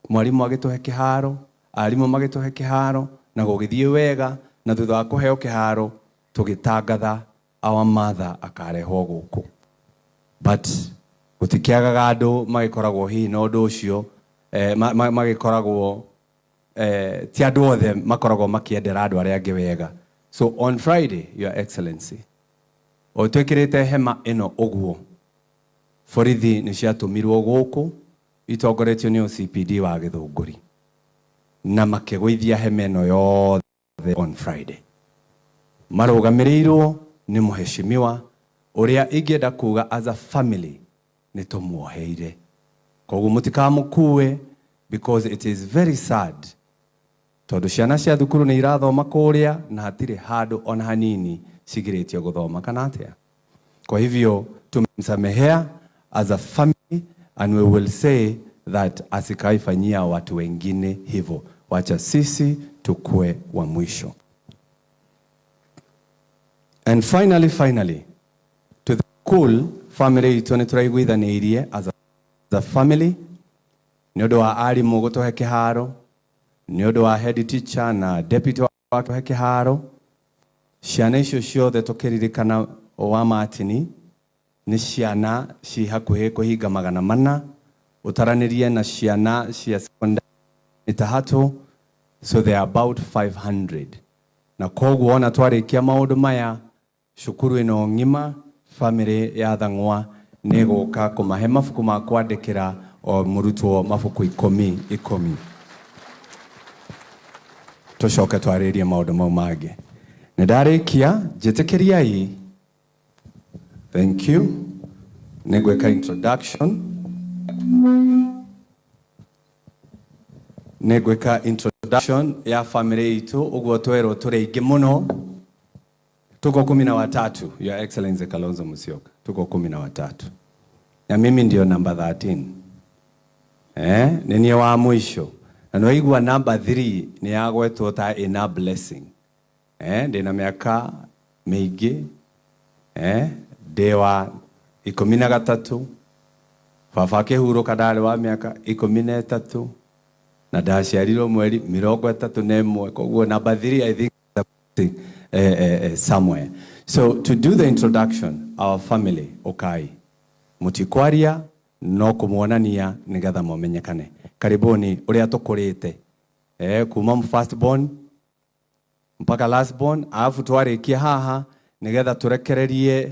mwarimu agĩtũhe kĩharo, arimũ magĩtũhe kĩharo, na gũgĩthiĩ wega, na thutha wa kũheo kĩharo, tũgĩtangatha our mother akarehwo gũkũ. But gũtikĩagaga andũ magĩkoragwo hihi na ũndũ ũcio, magĩkoragwo ti andũ othe makoragwo makĩendera andũ arĩa angĩ wega. So on Friday, your excellency, o twekĩrĩte hema ĩno ũguo, borithi nĩ ciatũmirwo gũkũ itongoretio nĩ OCPD wa Gĩthũngũri na makĩgũithia hema ĩno yothe on Friday. Marũgamĩrĩirwo nĩ mũheshimiwa ũrĩa ingĩenda kuga as a family nĩ tũmuoheire. Koguo mũtikamũkue because it is very sad tondũ ciana cia thukuru nĩ irathoma kũrĩa na hatirĩ handũ ona hanini cigirĩtio gũthoma kana atĩa. Kwa hivyo tumemsamehea as a family and we will say that asikaifanyia watu wengine hivyo. Wacha sisi tukue wa mwisho. And finally, to the cool family itũ nĩ tũraiguithanĩirie as a family nĩ ũndũ wa arimũ gũtũhe kĩharo, nĩ ũndũ wa head teacher na deputy wa kũhe kĩharo. Ciana icio ciothe tũkĩririkana wa matini nĩ ciana ci hakuhĩ kũhinga 400 ũtaranĩrie na ciana cia secondary mĩtahatũ, so they are about 500. Na koguo ona twarĩkia maũndũ maya cukuru ĩno ng'ima family ya Thang'wa nĩ gũka kũmahe mabuku ma kwandĩkĩra o mũrutwo mabuku 10. Tũcoke twarĩrie maũndũ mau mangĩ. Nĩ ndarĩkia, njĩtĩkĩriai. Thank you. Nĩngwĩka introduction. Nĩngwĩka introduction ya family itũ, ũguo twerwo tũrĩ aingĩ mũno. Tuko 13, Your Excellency Kalonzo Musyoka. Tuko 13. Na mimi ndio number 13. Nini wa mwisho. Na noigua number 3 ni yagwetwo ta ina blessing. Ndina miaka mĩingĩ. Dewa 13. Baba akĩhurũka ndarĩ wa miaka 13. Na ndaciarirwo mweri 31. Koguo number 3 I think somewhere. So to do the introduction, our family, Okai, mutikwaria no kumuonania nigetha momenyekane. Karibuni uria tũkũrĩte. Kuma first born mpaka last born, alafu twarĩkia haha nigetha tũrekererie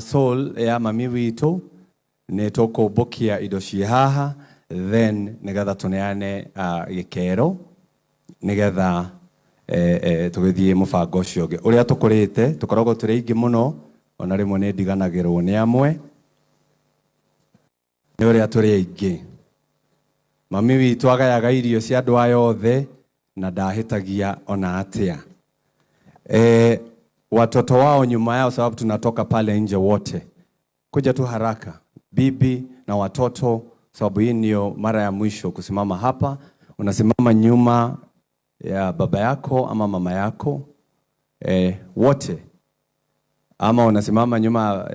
soul ya mami witũ nĩ tũkũmbũkia indo ciĩ haha, then nigetha tũneane gĩkero nigetha tũgĩthiĩ mũbango ũcio ũngĩ. Ũrĩa tũkũrĩte tũkoragwo tũrĩ aingĩ mũno, ona rĩmwe nĩ ndiganagĩrwo nĩ amwe. Nĩ ũrĩa tũrĩ aingĩ. Mami witũ agayaga irio cia andũ aya othe na ndahĩtagia ona atĩa. Watoto wao nyuma yao, sababu tunatoka pale nje wote. Kuja tu haraka, bibi na watoto, sababu hii ndio mara ya mwisho kusimama hapa. Unasimama nyuma ya baba yako ama mama yako, wote. Ama unasimama nyuma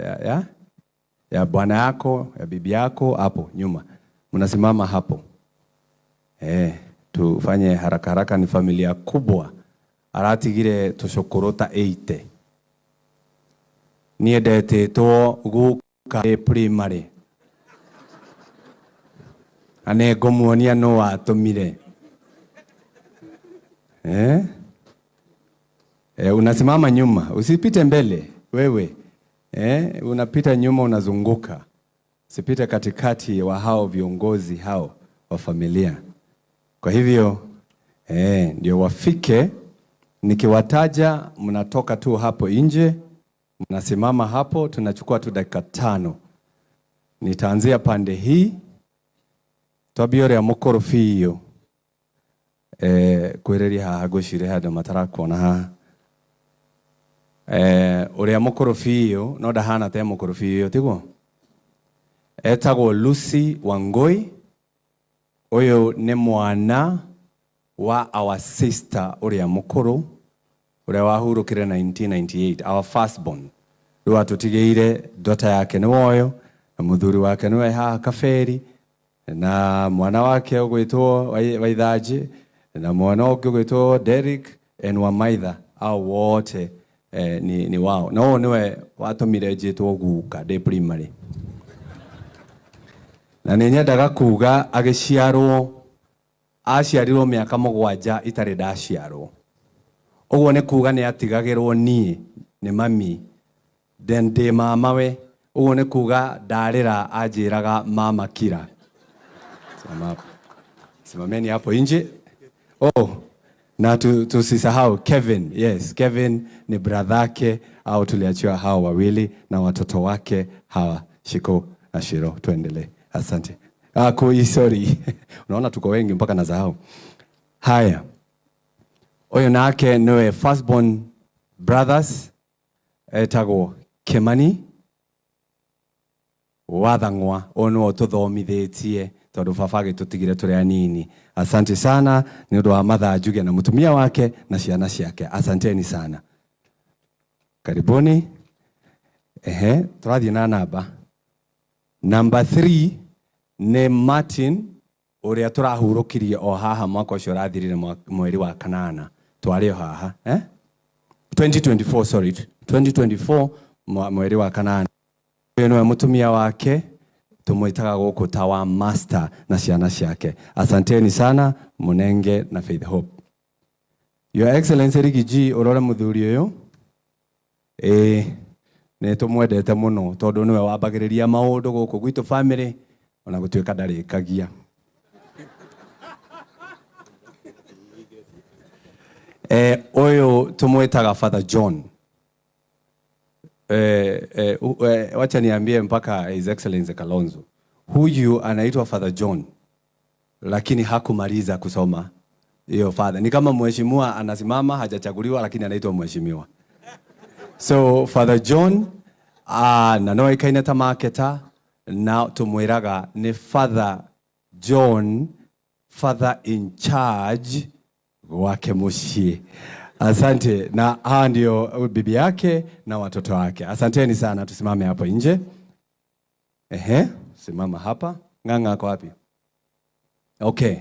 ya bwana yako, ya bibi yako, hapo nyuma. Unasimama hapo. Tufanye haraka haraka, ni familia kubwa. aratigire tucukuru ta 80 nie ndetitwo guka primary ane ngomuonia no watumire unasimama nyuma, usipite mbele wewe. Unapita nyuma, unazunguka. Usipite katikati wa hao viongozi hao wa familia. Kwa hivyo ndio wafike, nikiwataja mnatoka tu hapo nje, mnasimama hapo, tunachukua tu dakika 5. Nitaanzia pande hii. Twabiore ya mukorofi iyo kwereria haha gwicire handu matarakuona haha uria mukorofi iyo no ndahana te mukorofi iyo tiguo etagwo Lucy Wangui. Uyu ni mwana wa our sister uria mukuru uria wahurukire 1998, our firstborn. Riu atutigeire dota yake ni woyo na muthuri wake niwe haha Kaberi na mwana wake ugwitwo Waithaji na mwana wake ugwitwo Derek and Wamaitha. Au wote ni wao. No niwe watumire njitwo guka de primary. Na ninyendaga kuga agiciarwo aciarirwo miaka 7 itari ndaciarwo. Uguo ni kuga ni atigagirwo nie ni mami then de mama we. Uguo ni kuga ndarira anjiraga mama Kira. Simameni hapo nje. Na tusisahau Kevin. Yes, Kevin ni brother yake au tuliachiwa hao wawili na watoto wake hawa Shiko na Shiro. Tuendelee. Asante. Sorry. Unaona tuko wengi mpaka nasahau. Haya. Oyo nake niwe firstborn brothers etagwo Kimani Wathang'wa. Ono tuthomithitie tondu baba gitutigire turi anini. Asante sana ni undu wa Matha Njuge na mutumia wake na ciana ciake. Asanteni sana. Karibuni. Turathie na namba. Number 3 ni Martin uria turahurukirie o haha mwaka ucio rathirire mweri wa kanana. Twari o haha 2024, sorry, 2024 mweri wa kanana. Uyu niwe mutumia wake tumuitaga guku tawa master na ciana ciake. Asanteni sana Munenge na Faith Hope. Your Excellency Rigiji urore muthuri uyu ne tumwendete muno tondu niwe wambagiriria maundu guku gwitu family ona gutuika ndarikagia. Uyu tumuitaga Father John. Wacha niambie mpaka His Excellency Kalonzo. Huyu anaitwa Father John lakini hakumaliza kusoma hiyo father. Ni kama mheshimiwa anasimama hajachaguliwa lakini anaitwa mheshimiwa. So Father John na no ikaine ta marketer na tumwiraga ni Father John, father in charge wake mushie. Asante. Na hawa ndio bibi yake na watoto wake. Asanteni sana. Tusimame hapo nje. Simama hapa. Nganga kwa wapi? Okay.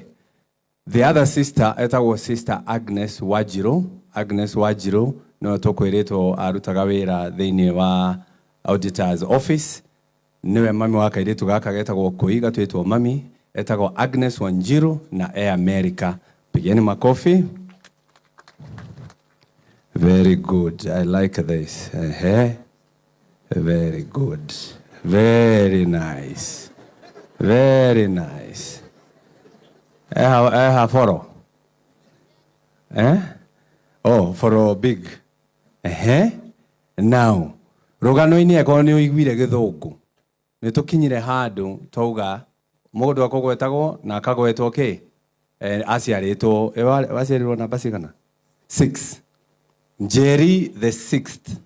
The other sister, etagwo Sister Agnes Wajiro. Agnes Wajiro no tokweretwo arutaga wira thiini wa auditor's office. Niwe mami wa kairetu gaka getagwo Kuiga twetwo mami. Etagwo Agnes Wanjiru na Air America. Pigeni makofi. Very good. I like this. Very good. Very nice. Very nice. Foro. Oh, foro big. Now, rugano-ini eko ni uiguire githungu. Ni tukinyire handu twauga mundu akogwetagwo na akagwetwo ki aciaritwo waciarirwo namba cigana 6. Jerry the 6th.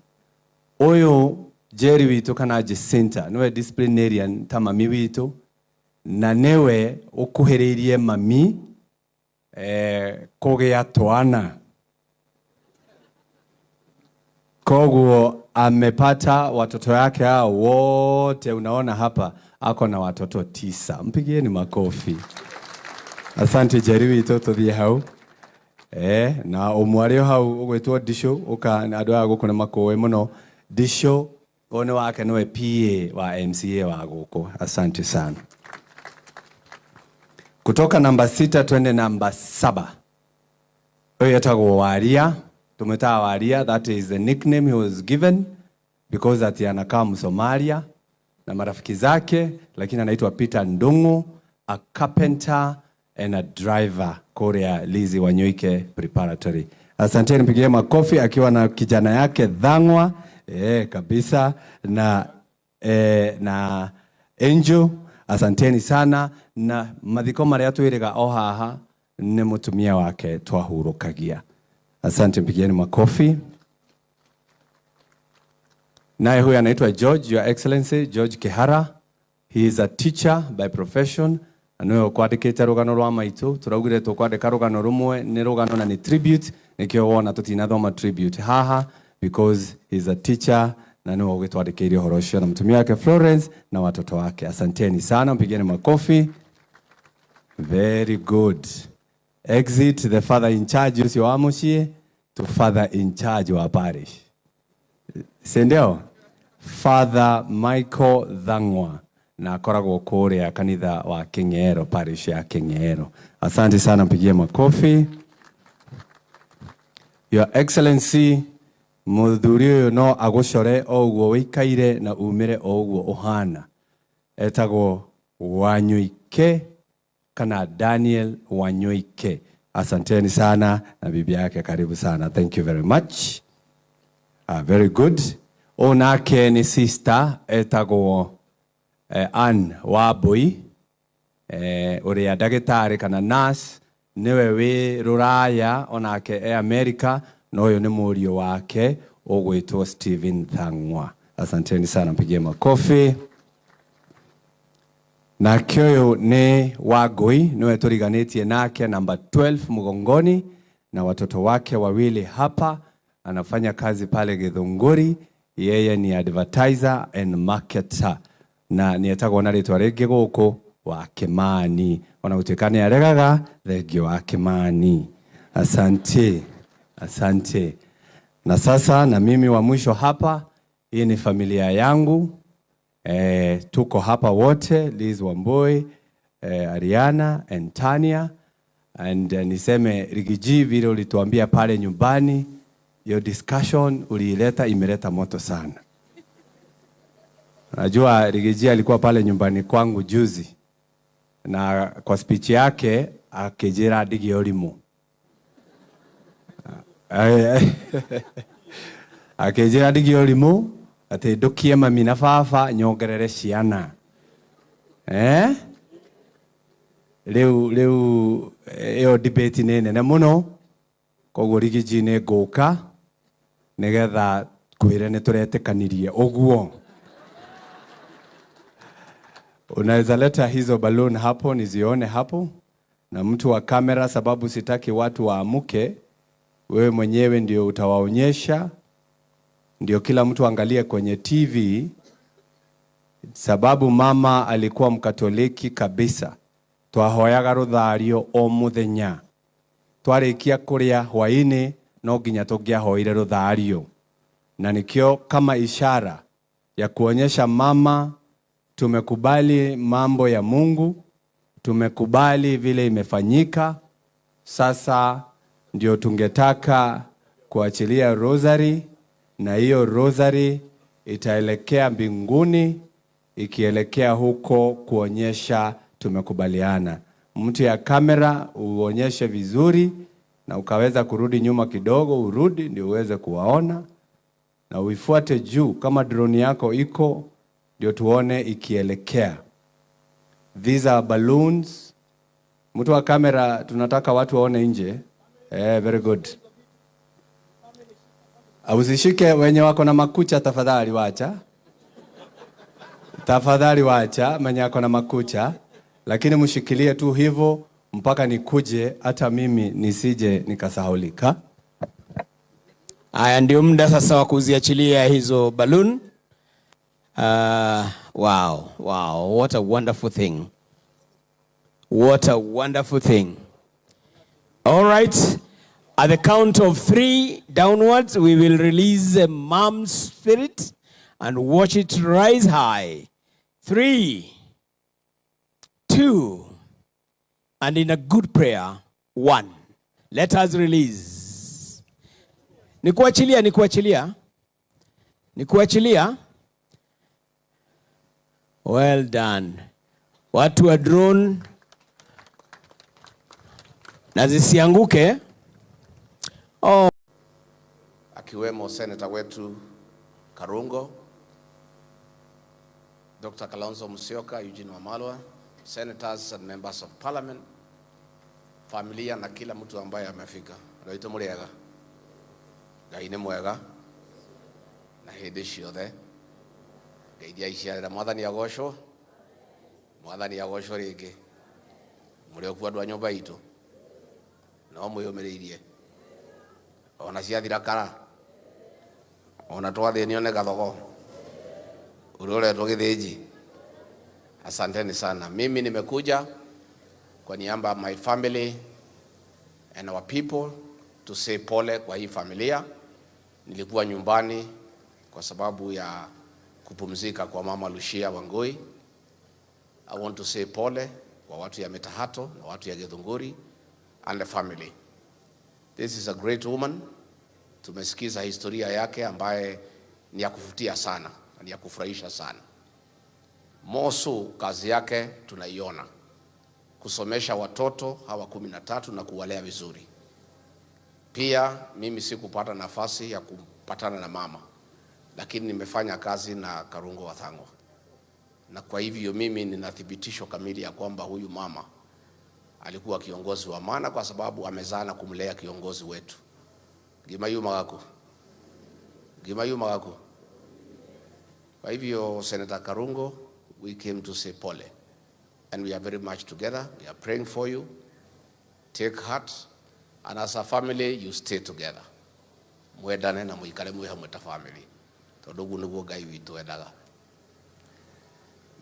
Oyo Jerry witu kana Jacinta niwe disciplinarian ta mami witu na newe ukuhiririe mami kugea twana. Koguo amepata watoto yake hao wote unaona hapa ako na watoto 9. Mpigieni makofi. Asante Jerry witu tuthie hau. na omwario hau ugwetwo Disho uka andu a guku na makoe muno. Disho one wake noe PA wa MCA wa guku. Asante sana. Kutoka namba 6 twende namba 7. Oyo yetagwo Waria. Tumeta Waria, that is the nickname he was given because ati anakaa Msomalia na marafiki zake, lakini anaitwa Peter Ndungu, a carpenter and a driver, Korea Lizi Wanyoike Preparatory. Asante, nipigie makofi akiwa na kijana yake Dhangwa, kabisa, na Angel. Asanteni sana, na mathiko maria twiriga o haha ni mutumia wake twahurukagia. Asante, mpigieni makofi. Naye huyu anaitwa George, Your Excellency, George Kihara. He is a teacher by profession. Anoyo kwandikite rugano rwa maitu. Turaugire tukwandika rugano rumwe ni rugano na ni tribute. Nikio wona tutinathoma tribute haha because he is a teacher na niwe ugitwandikire horo ucio na mtumia wake Florence na watoto wake. Asanteni sana, mpigieni makofi. Very good. Exit the father in charge usio amushie to father in charge wa parish. Sendio Father Michael Dhangwa na koragwo kuria kanitha wa King'ero, parish ya King'ero. Asante sana, mpigie makofi. Your Excellency, muthuri uyu no agucore oguo wikaire na umire oguo uhana. Etagwo Wanyoike kana Daniel Wanyoike. Asanteni sana, na bibi yake karibu sana. Thank you very much. Very good. Onake ni sister etagwo Ann Wabui, uria ndagitari kana nurse, niwe wi Ruraya, onake America, noyo ni murio wake ogwitwo Stephen Thangwa. Asanteni sana, mpigie makofi. Na kioyo ni Wagui, niwe turiganitie nake namba 12 mugongoni, na watoto wake wawili hapa. Anafanya kazi pale Githunguri. Yeye ni advertiser and marketer, na nietagwo na ritwa ringi guku wa Kimani. Ona gutikane aregaga thengio wa Kimani. Asante, asante. Na sasa na mimi wa mwisho hapa, hii ni familia yangu. Tuko hapa wote, Liz Wamboi, Ariana and Tania, and niseme Rigiji vile ulituambia pale nyumbani, your discussion uliileta imeleta moto sana. Najua Rigiji alikuwa pale nyumbani kwangu juzi, na kwa speech yake akejera Digiolimu. Akejera Digiolimu ati ndukie mami na baba nyongerere ciana. Leu eo debate nene muno, koguo Rigiji ni nguka nigetha kwire ni turetekanirie oguo. Unaweza leta hizo balloon hapo nizione hapo, na mtu wa kamera, sababu sitaki watu waamuke, wewe mwenyewe ndio utawaonyesha, ndio kila mtu angalie kwenye TV, sababu mama alikuwa Mkatoliki kabisa. Twahoyaga ruthario o muthenya, twarikia kuria hwaini no nginya tungiahoire ruthario, na nikio kama ishara ya kuonyesha mama tumekubali mambo ya Mungu, tumekubali vile imefanyika. Sasa ndio tungetaka kuachilia rosary, na hiyo rosary itaelekea mbinguni, ikielekea huko kuonyesha tumekubaliana. Mtu ya kamera uonyeshe vizuri, na ukaweza kurudi nyuma kidogo, urudi ndio uweze kuwaona, na uifuate juu kama drone yako iko, ndio tuone ikielekea. These are balloons. Mtu wa kamera tunataka watu waone nje. Very good. Usishike wenye wako na makucha, tafadhali wacha. Tafadhali wacha mwenye wako na makucha, lakini mshikilie tu hivyo mpaka nikuje, hata mimi nisije nikasahaulika. Haya ndio muda sasa wa kuziachilia hizo balloon. Wow, what a wonderful thing. What a wonderful thing. All right. At the count of 3 downwards, we will release a mom's spirit and watch it rise high. 3, 2, and in a good prayer, 1. Let us release. Nikuachilia. Well done. Watu wa drone na zisianguke. Oh. Akiwemo Senator wetu Karungo, Dr. Kalonzo Musyoka, Eugene Wamalwa, senators and members of parliament, familia na kila mtu ambaye amefika. Ndoito muriega. Ngai ni mwega. Na hindi ciothe. Ngeithia iciarira mwathani agocwo. Mwathani agocwo ringi. Muri okuo andu a nyumba itu. No mwiyumiriirie. Ona ciathira kara. Ona twathinio ne gathogo. Uroletwo githiji. Asanteni sana. Mimi nimekuja kwa niaba ya my family and our people to say pole kwa hii familia. Nilikuwa nyumbani kwa sababu ya kupumzika kwa mama Lucia Wangui. I want to say pole kwa watu ya Metahato na watu ya Githunguri and the family. This is a great woman. Tumesikiza historia yake ambaye ni ya kuvutia sana, ni ya kufurahisha sana. Mosu kazi yake tunaiona. Kusomesha watoto hawa 13 na kuwalea vizuri. Pia mimi sikupata nafasi ya kupatana na mama, lakini nimefanya kazi na Karungo wa Thang'wa. Na kwa hivyo mimi nina thibitisho kamili ya kwamba huyu mama alikuwa kiongozi wa maana kwa sababu amezaa na kumlea kiongozi wetu. Gimayu magako. Kwa hivyo Senator Karungo, we came to say pole. And we are very much together. We are praying for you. Take heart. And as a family, you stay together. Mwedane na muikale mwe hamwe ta family. Todogu niguo Ngai witu endaga.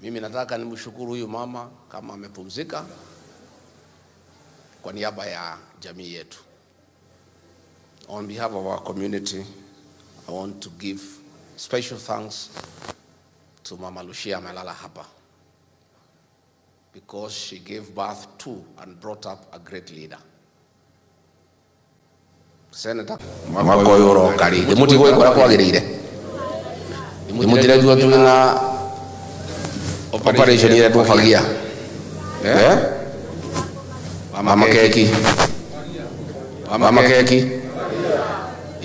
Mimi nataka nimshukuru huyu mama kama amepumzika kwa niaba ya jamii yetu. On behalf of our community, I want to give special thanks to Mama Lucia Malala hapa, because she gave birth to and brought up a great leader. Senator Makoyoro Kari, imuti go ikora kwagirire. Imuti rajua tuina operation ile tufagia. Mama keki.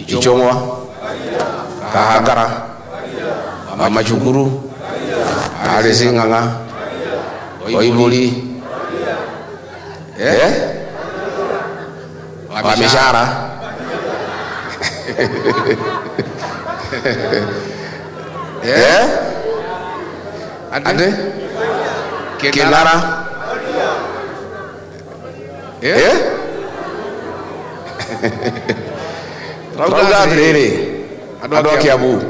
Ichomwa. Kahagara. Mama chukuru. Alisinganga. Oibuli. Wamishara. Ande? Kinara? Rauga atiriri, andu a Kiambu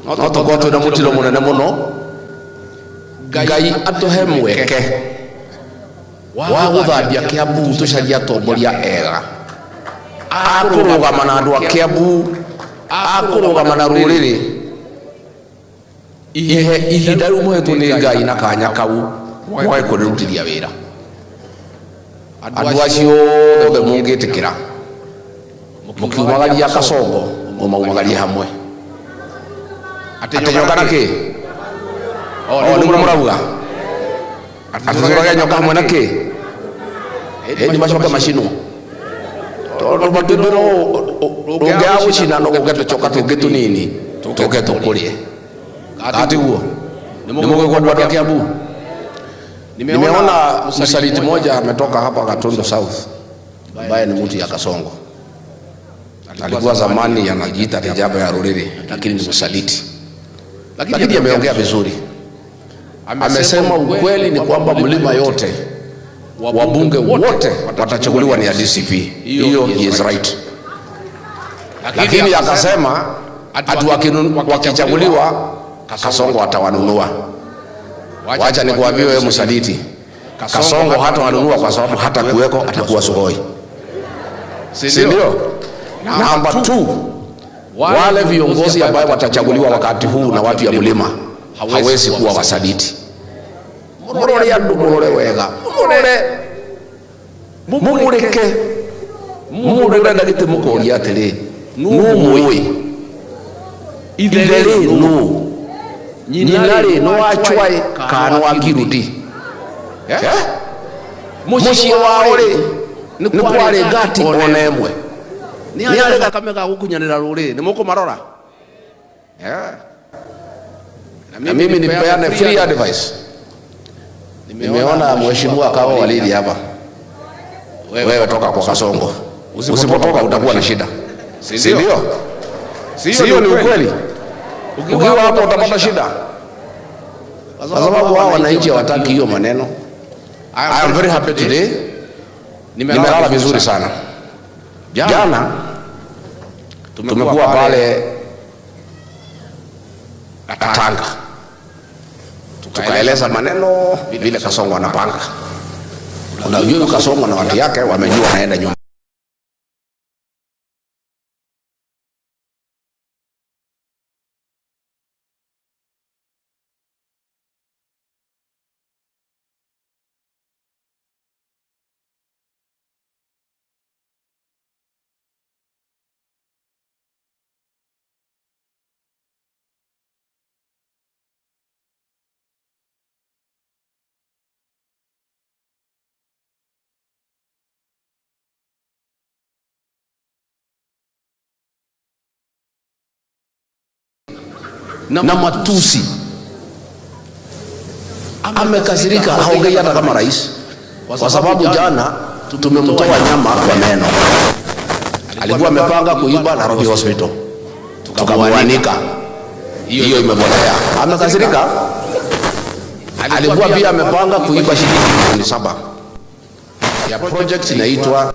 no tukorwo na mutiro munene muno. Ngai atuhe mweke wa guthambia Kiambu tucaria atongoria ega akurugama na andu a Kiambu, akurugama na ruriri ihinda riu muhetwo ni Ngai na kanya kau moe kurutiria wira. Andu acio othe mungitikira mukiumagaria Kasongo mumaumagaria hamwe atinyoka naki ni murauga aturaga nyoka hamwe naki ni macoka macino tondu batindiro ungia gucina no gugetucoka tungi tunini tuke tukurie atiguo ni mugwe kwa watu wa Kiambu. Nimeona msaliti moja ametoka hapa Gatundu South ambaye ni mtu ya Kasongo. Alikuwa zamani anajiita Rejaba ya Ruriri, lakini ni msaliti. Lakini ameongea vizuri. Amesema ukweli ni kwamba mlima yote wabunge wote watachaguliwa ni ya DCP. Hiyo he is right. Lakini akasema atu wakichaguliwa Kasongo atawanunua. Wacha nikuambie wewe msaliti, Kasongo hata wanunua kwa sababu hata kuweko atakuwa Sugoi. si ndio? Namba 2, wale viongozi ambao watachaguliwa wakati huu na watu ya mlima hawezi kuwa wasaliti. Murore andu murore wega, mumureke mumurore ndagite mukoria atiri numui ithere no nyinari no achwai kana wangirudi mushie wao ri ni kware gati onemwe ni arega kamega gukunyanira ruri ni mukumarora na mimi nipeane free advice. Nimeona mheshimiwa Kago Walili hapa. Wewe toka kwa Kasongo. Usipotoka utakuwa na shida. Si ndio? Sio ni ukweli. Ukiwa hapo utapata shida. Kwa sababu hao wananchi hawataki hiyo maneno. I am very happy today. Nimelala vizuri sana. Jana tumekuwa pale Tanga. Tukaeleza maneno vile Kasongo anapanga. Unajua Kasongo na watu yake wamejua naenda nyuma. Na matusi amekasirika, haongei hata kama rais, kwa sababu jana tumemtoa nyama kwa meno. Alikuwa amepanga kuiba Nairobi Hospital, tukamwanika, hiyo imepotea. Amekasirika. Alikuwa pia amepanga kuiba shilingi 7 ya project inaitwa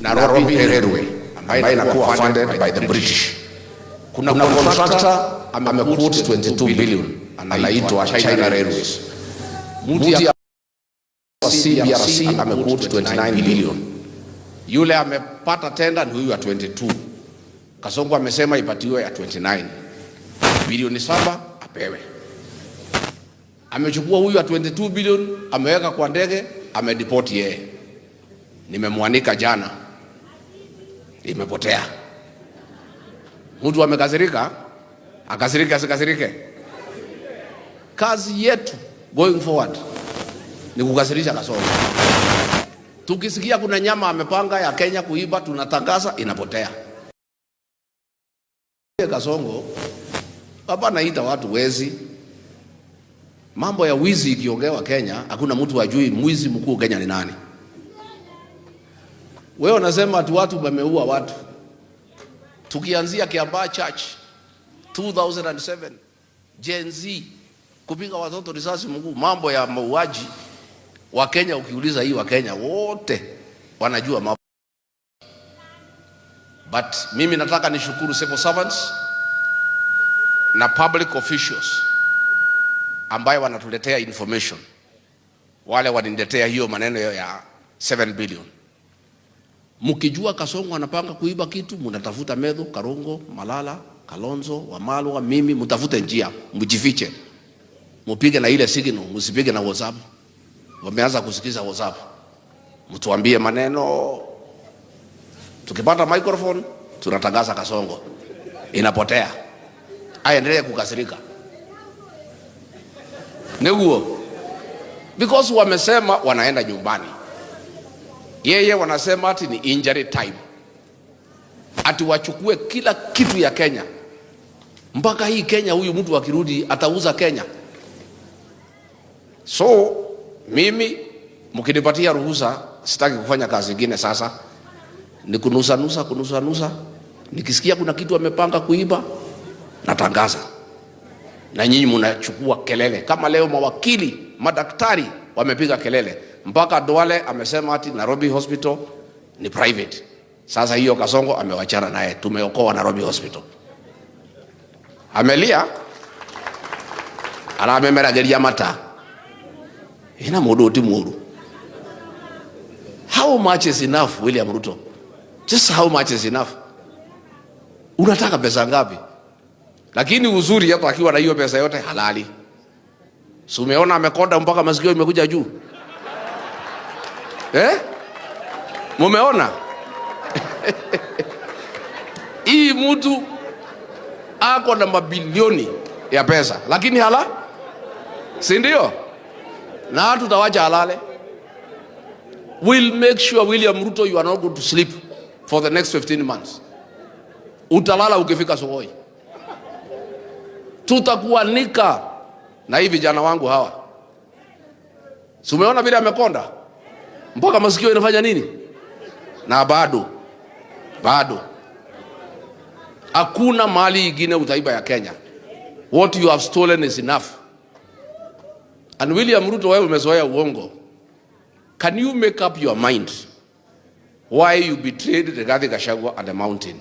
Nairobi Railway ambayo inakuwa funded by the British. Kuna contractor amekuot 22 billion anaitwa China Railways. Mtu ya CBRC amekuot 29 billion. Yule amepata tenda ni huyu ya 22. Kasongo amesema ipatiwe ya 29. Bilioni 7 apewe. Amechukua huyu ya 22 billion, ameweka kwa ndege, amedeport yeye. Nimemwanika jana. Imepotea. Mtu amekasirika, akasirike asikasirike. Kazi yetu going forward ni kukasirisha Kasongo. Tukisikia kuna nyama amepanga ya Kenya kuiba, tunatangaza, inapotea. Kasongo hapa naita watu wezi. Mambo ya wizi ikiongewa Kenya, hakuna mtu ajui mwizi mkuu Kenya ni nani. Wewe unasema watu wameua watu. Tukianzia Kiambaa Church 2007 Gen Z kupiga watoto risasi mguu, mambo ya mauaji wa Kenya, ukiuliza hii wa Kenya wote wanajua mambo. But mimi nataka nishukuru civil servants na public officials ambayo wanatuletea information. Wale waniletea hiyo maneno ya 7 billion. Mkijua Kasongo anapanga kuiba kitu, mnatafuta Medho, Karongo, Malala, Kalonzo, Wamalwa, mimi, mtafute njia, mjifiche. Mpige na ile signal, msipige na WhatsApp. Wameanza kusikiza WhatsApp. Mtuambie maneno. Tukipata microphone, tunatangaza Kasongo. Inapotea. Aendelee kukasirika. Neguo. Because wamesema wanaenda nyumbani. Yeye wanasema ati ni injury time. Ati wachukue kila kitu ya Kenya. Mpaka hii Kenya huyu mtu akirudi atauza Kenya. So mimi mkinipatia ruhusa, sitaki kufanya kazi nyingine sasa. Ni kunusa nusa. Nikisikia kuna kitu amepanga kuiba, natangaza. Na nyinyi mnachukua kelele. Kama leo mawakili, madaktari wamepiga kelele. Mpaka Duale amesema ati Nairobi Hospital ni private. Sasa hiyo Kasongo amewachana naye. Tumeokoa Nairobi Hospital. Amelia. Ala amemerageria mata. Ina mudu ti muru. How much is enough, William Ruto? Just how much is enough? Unataka pesa ngapi? Lakini uzuri hapa akiwa na hiyo pesa yote halali. Si umeona amekonda mpaka masikio imekuja juu? Mumeona? Hii mtu ako na mabilioni ya pesa, lakini si ndio? Na tutawacha halale. We'll make sure, William Ruto, you are not going to sleep for the next 15 months. Utalala ukifika Sokoi. Tutakuanika na hivi vijana wangu hawa. Si umeona vile amekonda? Mpaka masikio inafanya nini? Na bado. Hakuna mali ingine utaiba ya Kenya. What you have stolen is enough. And William Ruto, wewe umezoea uongo. Can you make up your mind why you betrayed Rigathi Gachagua at the mountain?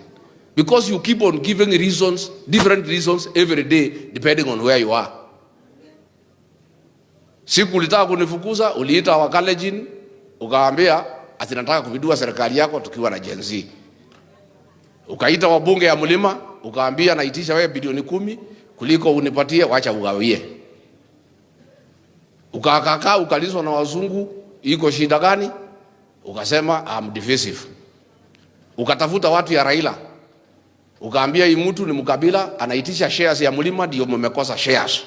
Because you keep on giving reasons, different reasons every day, depending on where you are. Siku ulitaka kunifukuza, uliita Wakalenjin, ukaambia ati nataka kupindua serikali yako tukiwa na Gen Z. Ukaita wabunge ya Mlima, ukaambia naitisha wewe bilioni 10 kuliko unipatie, wacha ugawie. Ukakaka ukalizwa na wazungu, iko shida gani? Ukasema I'm divisive. Ukatafuta watu ya Raila. Ukaambia hii mtu ni mkabila, anaitisha shares ya Mlima, ndio mmekosa shares.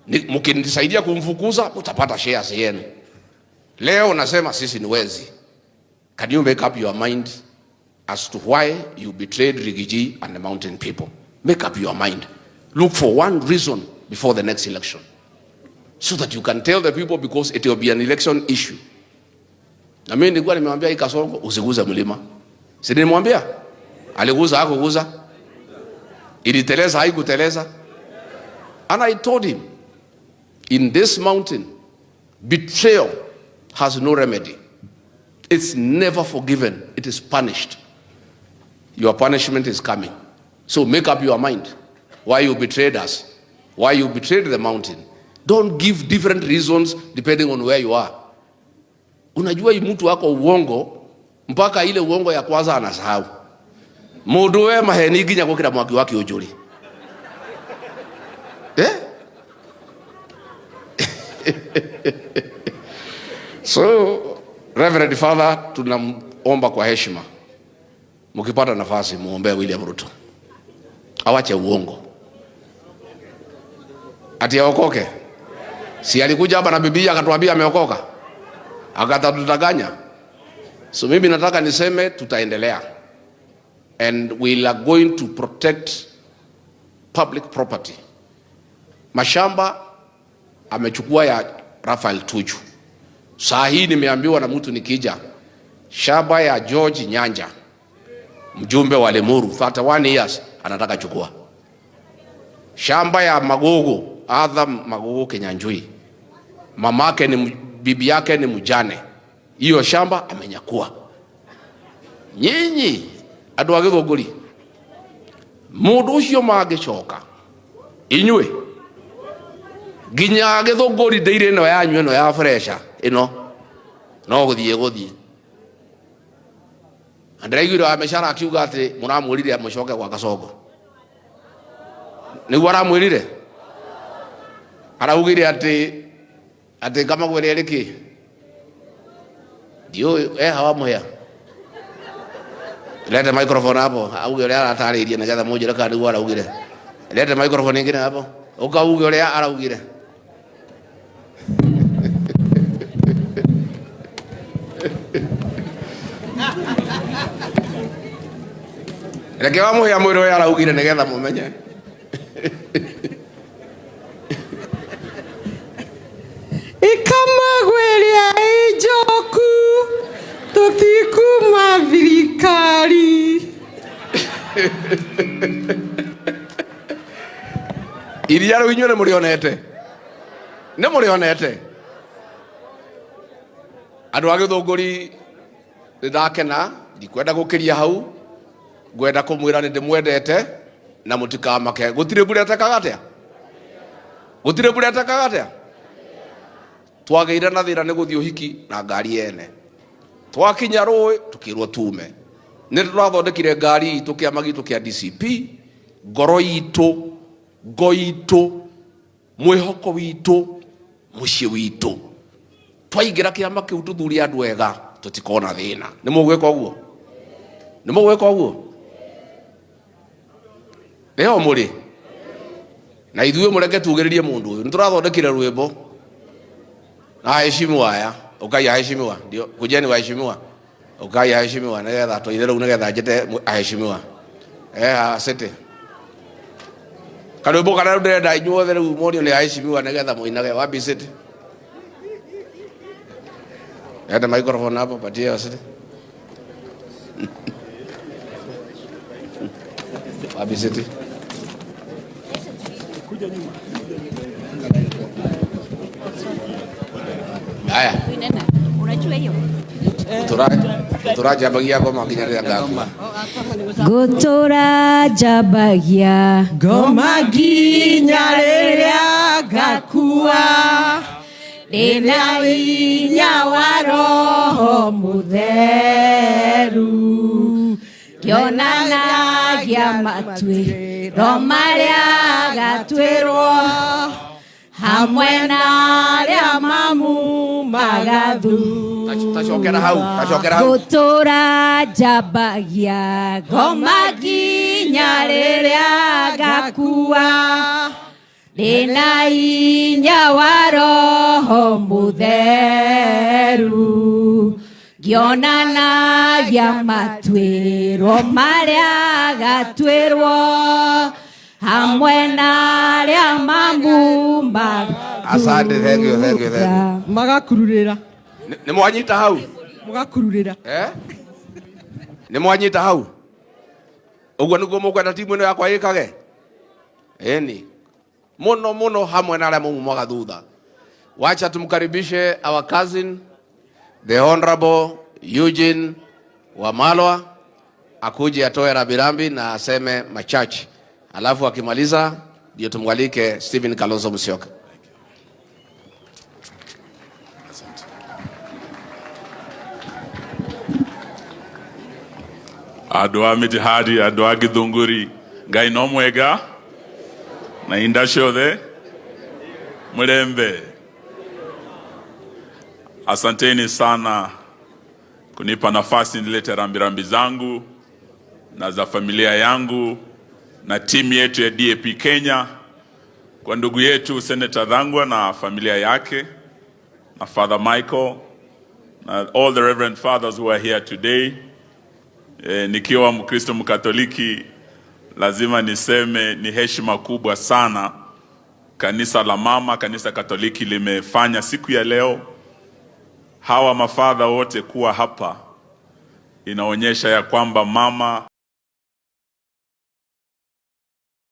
Mkinisaidia kumfukuza, mtapata shares yenu. Leo unasema sisi ni wezi. Can you make up your mind as to why you betrayed Rigiji and the mountain people? Make up your mind. Look for one reason before the next election, so that you can tell the people, because it will be an election issue. Na mimi nilikuwa nimemwambia hii Kasongo usiguze Mlima. Si nilimwambia? Aliguza hakuguza? Iliteleza haikuteleza? And I told him, in this mountain, betrayal has no remedy. It's never forgiven. It is punished. Your punishment is coming. So make up your mind why you betrayed us, why you betrayed the mountain. Don't give different reasons depending on where you are. Unajua hii mtu wako uongo, mpaka ile uongo ya kwanza anasahau. Mundu we maheni ginya gukira mwaki wake ujuri. So, Reverend Father, tunaomba kwa heshima, mkipata nafasi muombe William Ruto awache uongo. Ati aokoke. Si alikuja hapa na Biblia akatuambia ameokoka, akatatudanganya. So mimi nataka niseme tutaendelea, and we are going to protect public property. Mashamba amechukua ya Rafael Tuju. Saa hii nimeambiwa na mtu nikija, shamba ya George Nyanja, mjumbe wa Lemuru, fata 1 years anataka chukua. Shamba ya Magogo, Adam Magogo Kenyanjui, mamake ni bibi yake ni mjane, hiyo shamba amenyakua. Nyinyi andu a Githunguri, mundu ucio magicoka inywe ginya Githunguri ndeire no yanyu no ya fresha ino no guthie andiraigiro ameshara akiuga ati muramwirire amucoke kwa Kasongo. Ni waramwirire araugire ati kama gwere riki dio hawa moya. Leta microphone hapo, auge ule arataririe na jatha moja raka ndio araugire. Leta microphone nyingine hapo, ukauge ule araugire. Reke wa moya mwiro ule araugire nigetha mumenye. Ikamagweria ijoku tutikuma thirikari. Iria ru inyuĩ nĩ mũrĩonete andũ a Gĩthũngũri. Ndakena, ndikwenda gũkĩria hau, ngwenda kũmwĩra nĩ ndĩmwendete na mũtikamake. Gũtirĩ mbura ĩtekaga atĩa? Twagĩire na thĩna nĩ gũthiĩ ũhiki na ngari yene. twakinya rũĩ tukirwo tume nĩ tũrathondekire ngari itũ kĩama gitũ kĩa DCP ngoro itũ ngo itũ mwĩhoko witũ mũciĩ witũ twaingĩra kĩama kĩu tũthuure andũ ega tũtikona thĩna nĩ mũgwĩka ũguo nĩ mũgwĩka ũguo leo mũrĩ na ithuĩ mũreke tugĩrĩrie mũndũ ũyũ nĩ tũrathondekire rwĩmbo na heshimiwa aya ukai aheshimiwa ndio kujeni waheshimiwa ukai aheshimiwa nigetha tũire rĩu nigetha njete aheshimiwa asante karwĩmbo kana ndĩrenda inyuothe rĩu monio nĩ aheshimiwa nigetha mũinage wapi city enda microphone hapo patie asante wapi city kuja nyuma haya unajua hiyo Gutura jabagia goma kinyaria ngakua Gutura jabagia goma ginyaria ngakua ndina hinya wa roho mutheru kionanagia matuĩro marĩa gatuĩrwo hamwe na arĩa mamumaga tacokera hau gutura jabagia ngoma nginya rĩrĩa ngakua ndĩna hinya wa roho mutheru ngĩonanagia matuĩro marĩa gatuĩrwo hamwe na arĩa mamumaga asante thank you magakururĩra nĩ mwanyita hau mugakururĩra nĩ mwanyita hau ũguo nĩguo mũkwenda timu ĩno yakwa ĩkage eni muno hamwe na arĩa mamumaga thutha wacha tumkaribishe our cousin the honorable Eugene Wamalwa akuje atoe rambirambi na aseme machache alafu akimaliza ndio tumwalike Stephen Kalonzo Musyoka. Andũ a Mĩtĩhari, andũ a Gĩthũngũri, Ngai no mwega na inda ciothe mrembe. Asanteni sana kunipa nafasi nilete rambirambi zangu na za familia yangu na timu yetu ya DAP Kenya kwa ndugu yetu Senator Dhangwa na familia yake na Father Michael na all the reverend fathers who are here today. Nikiwa Mkristo Mkatoliki lazima niseme ni heshima kubwa sana kanisa la mama, kanisa Katoliki limefanya siku ya leo. Hawa mafadha wote kuwa hapa inaonyesha ya kwamba mama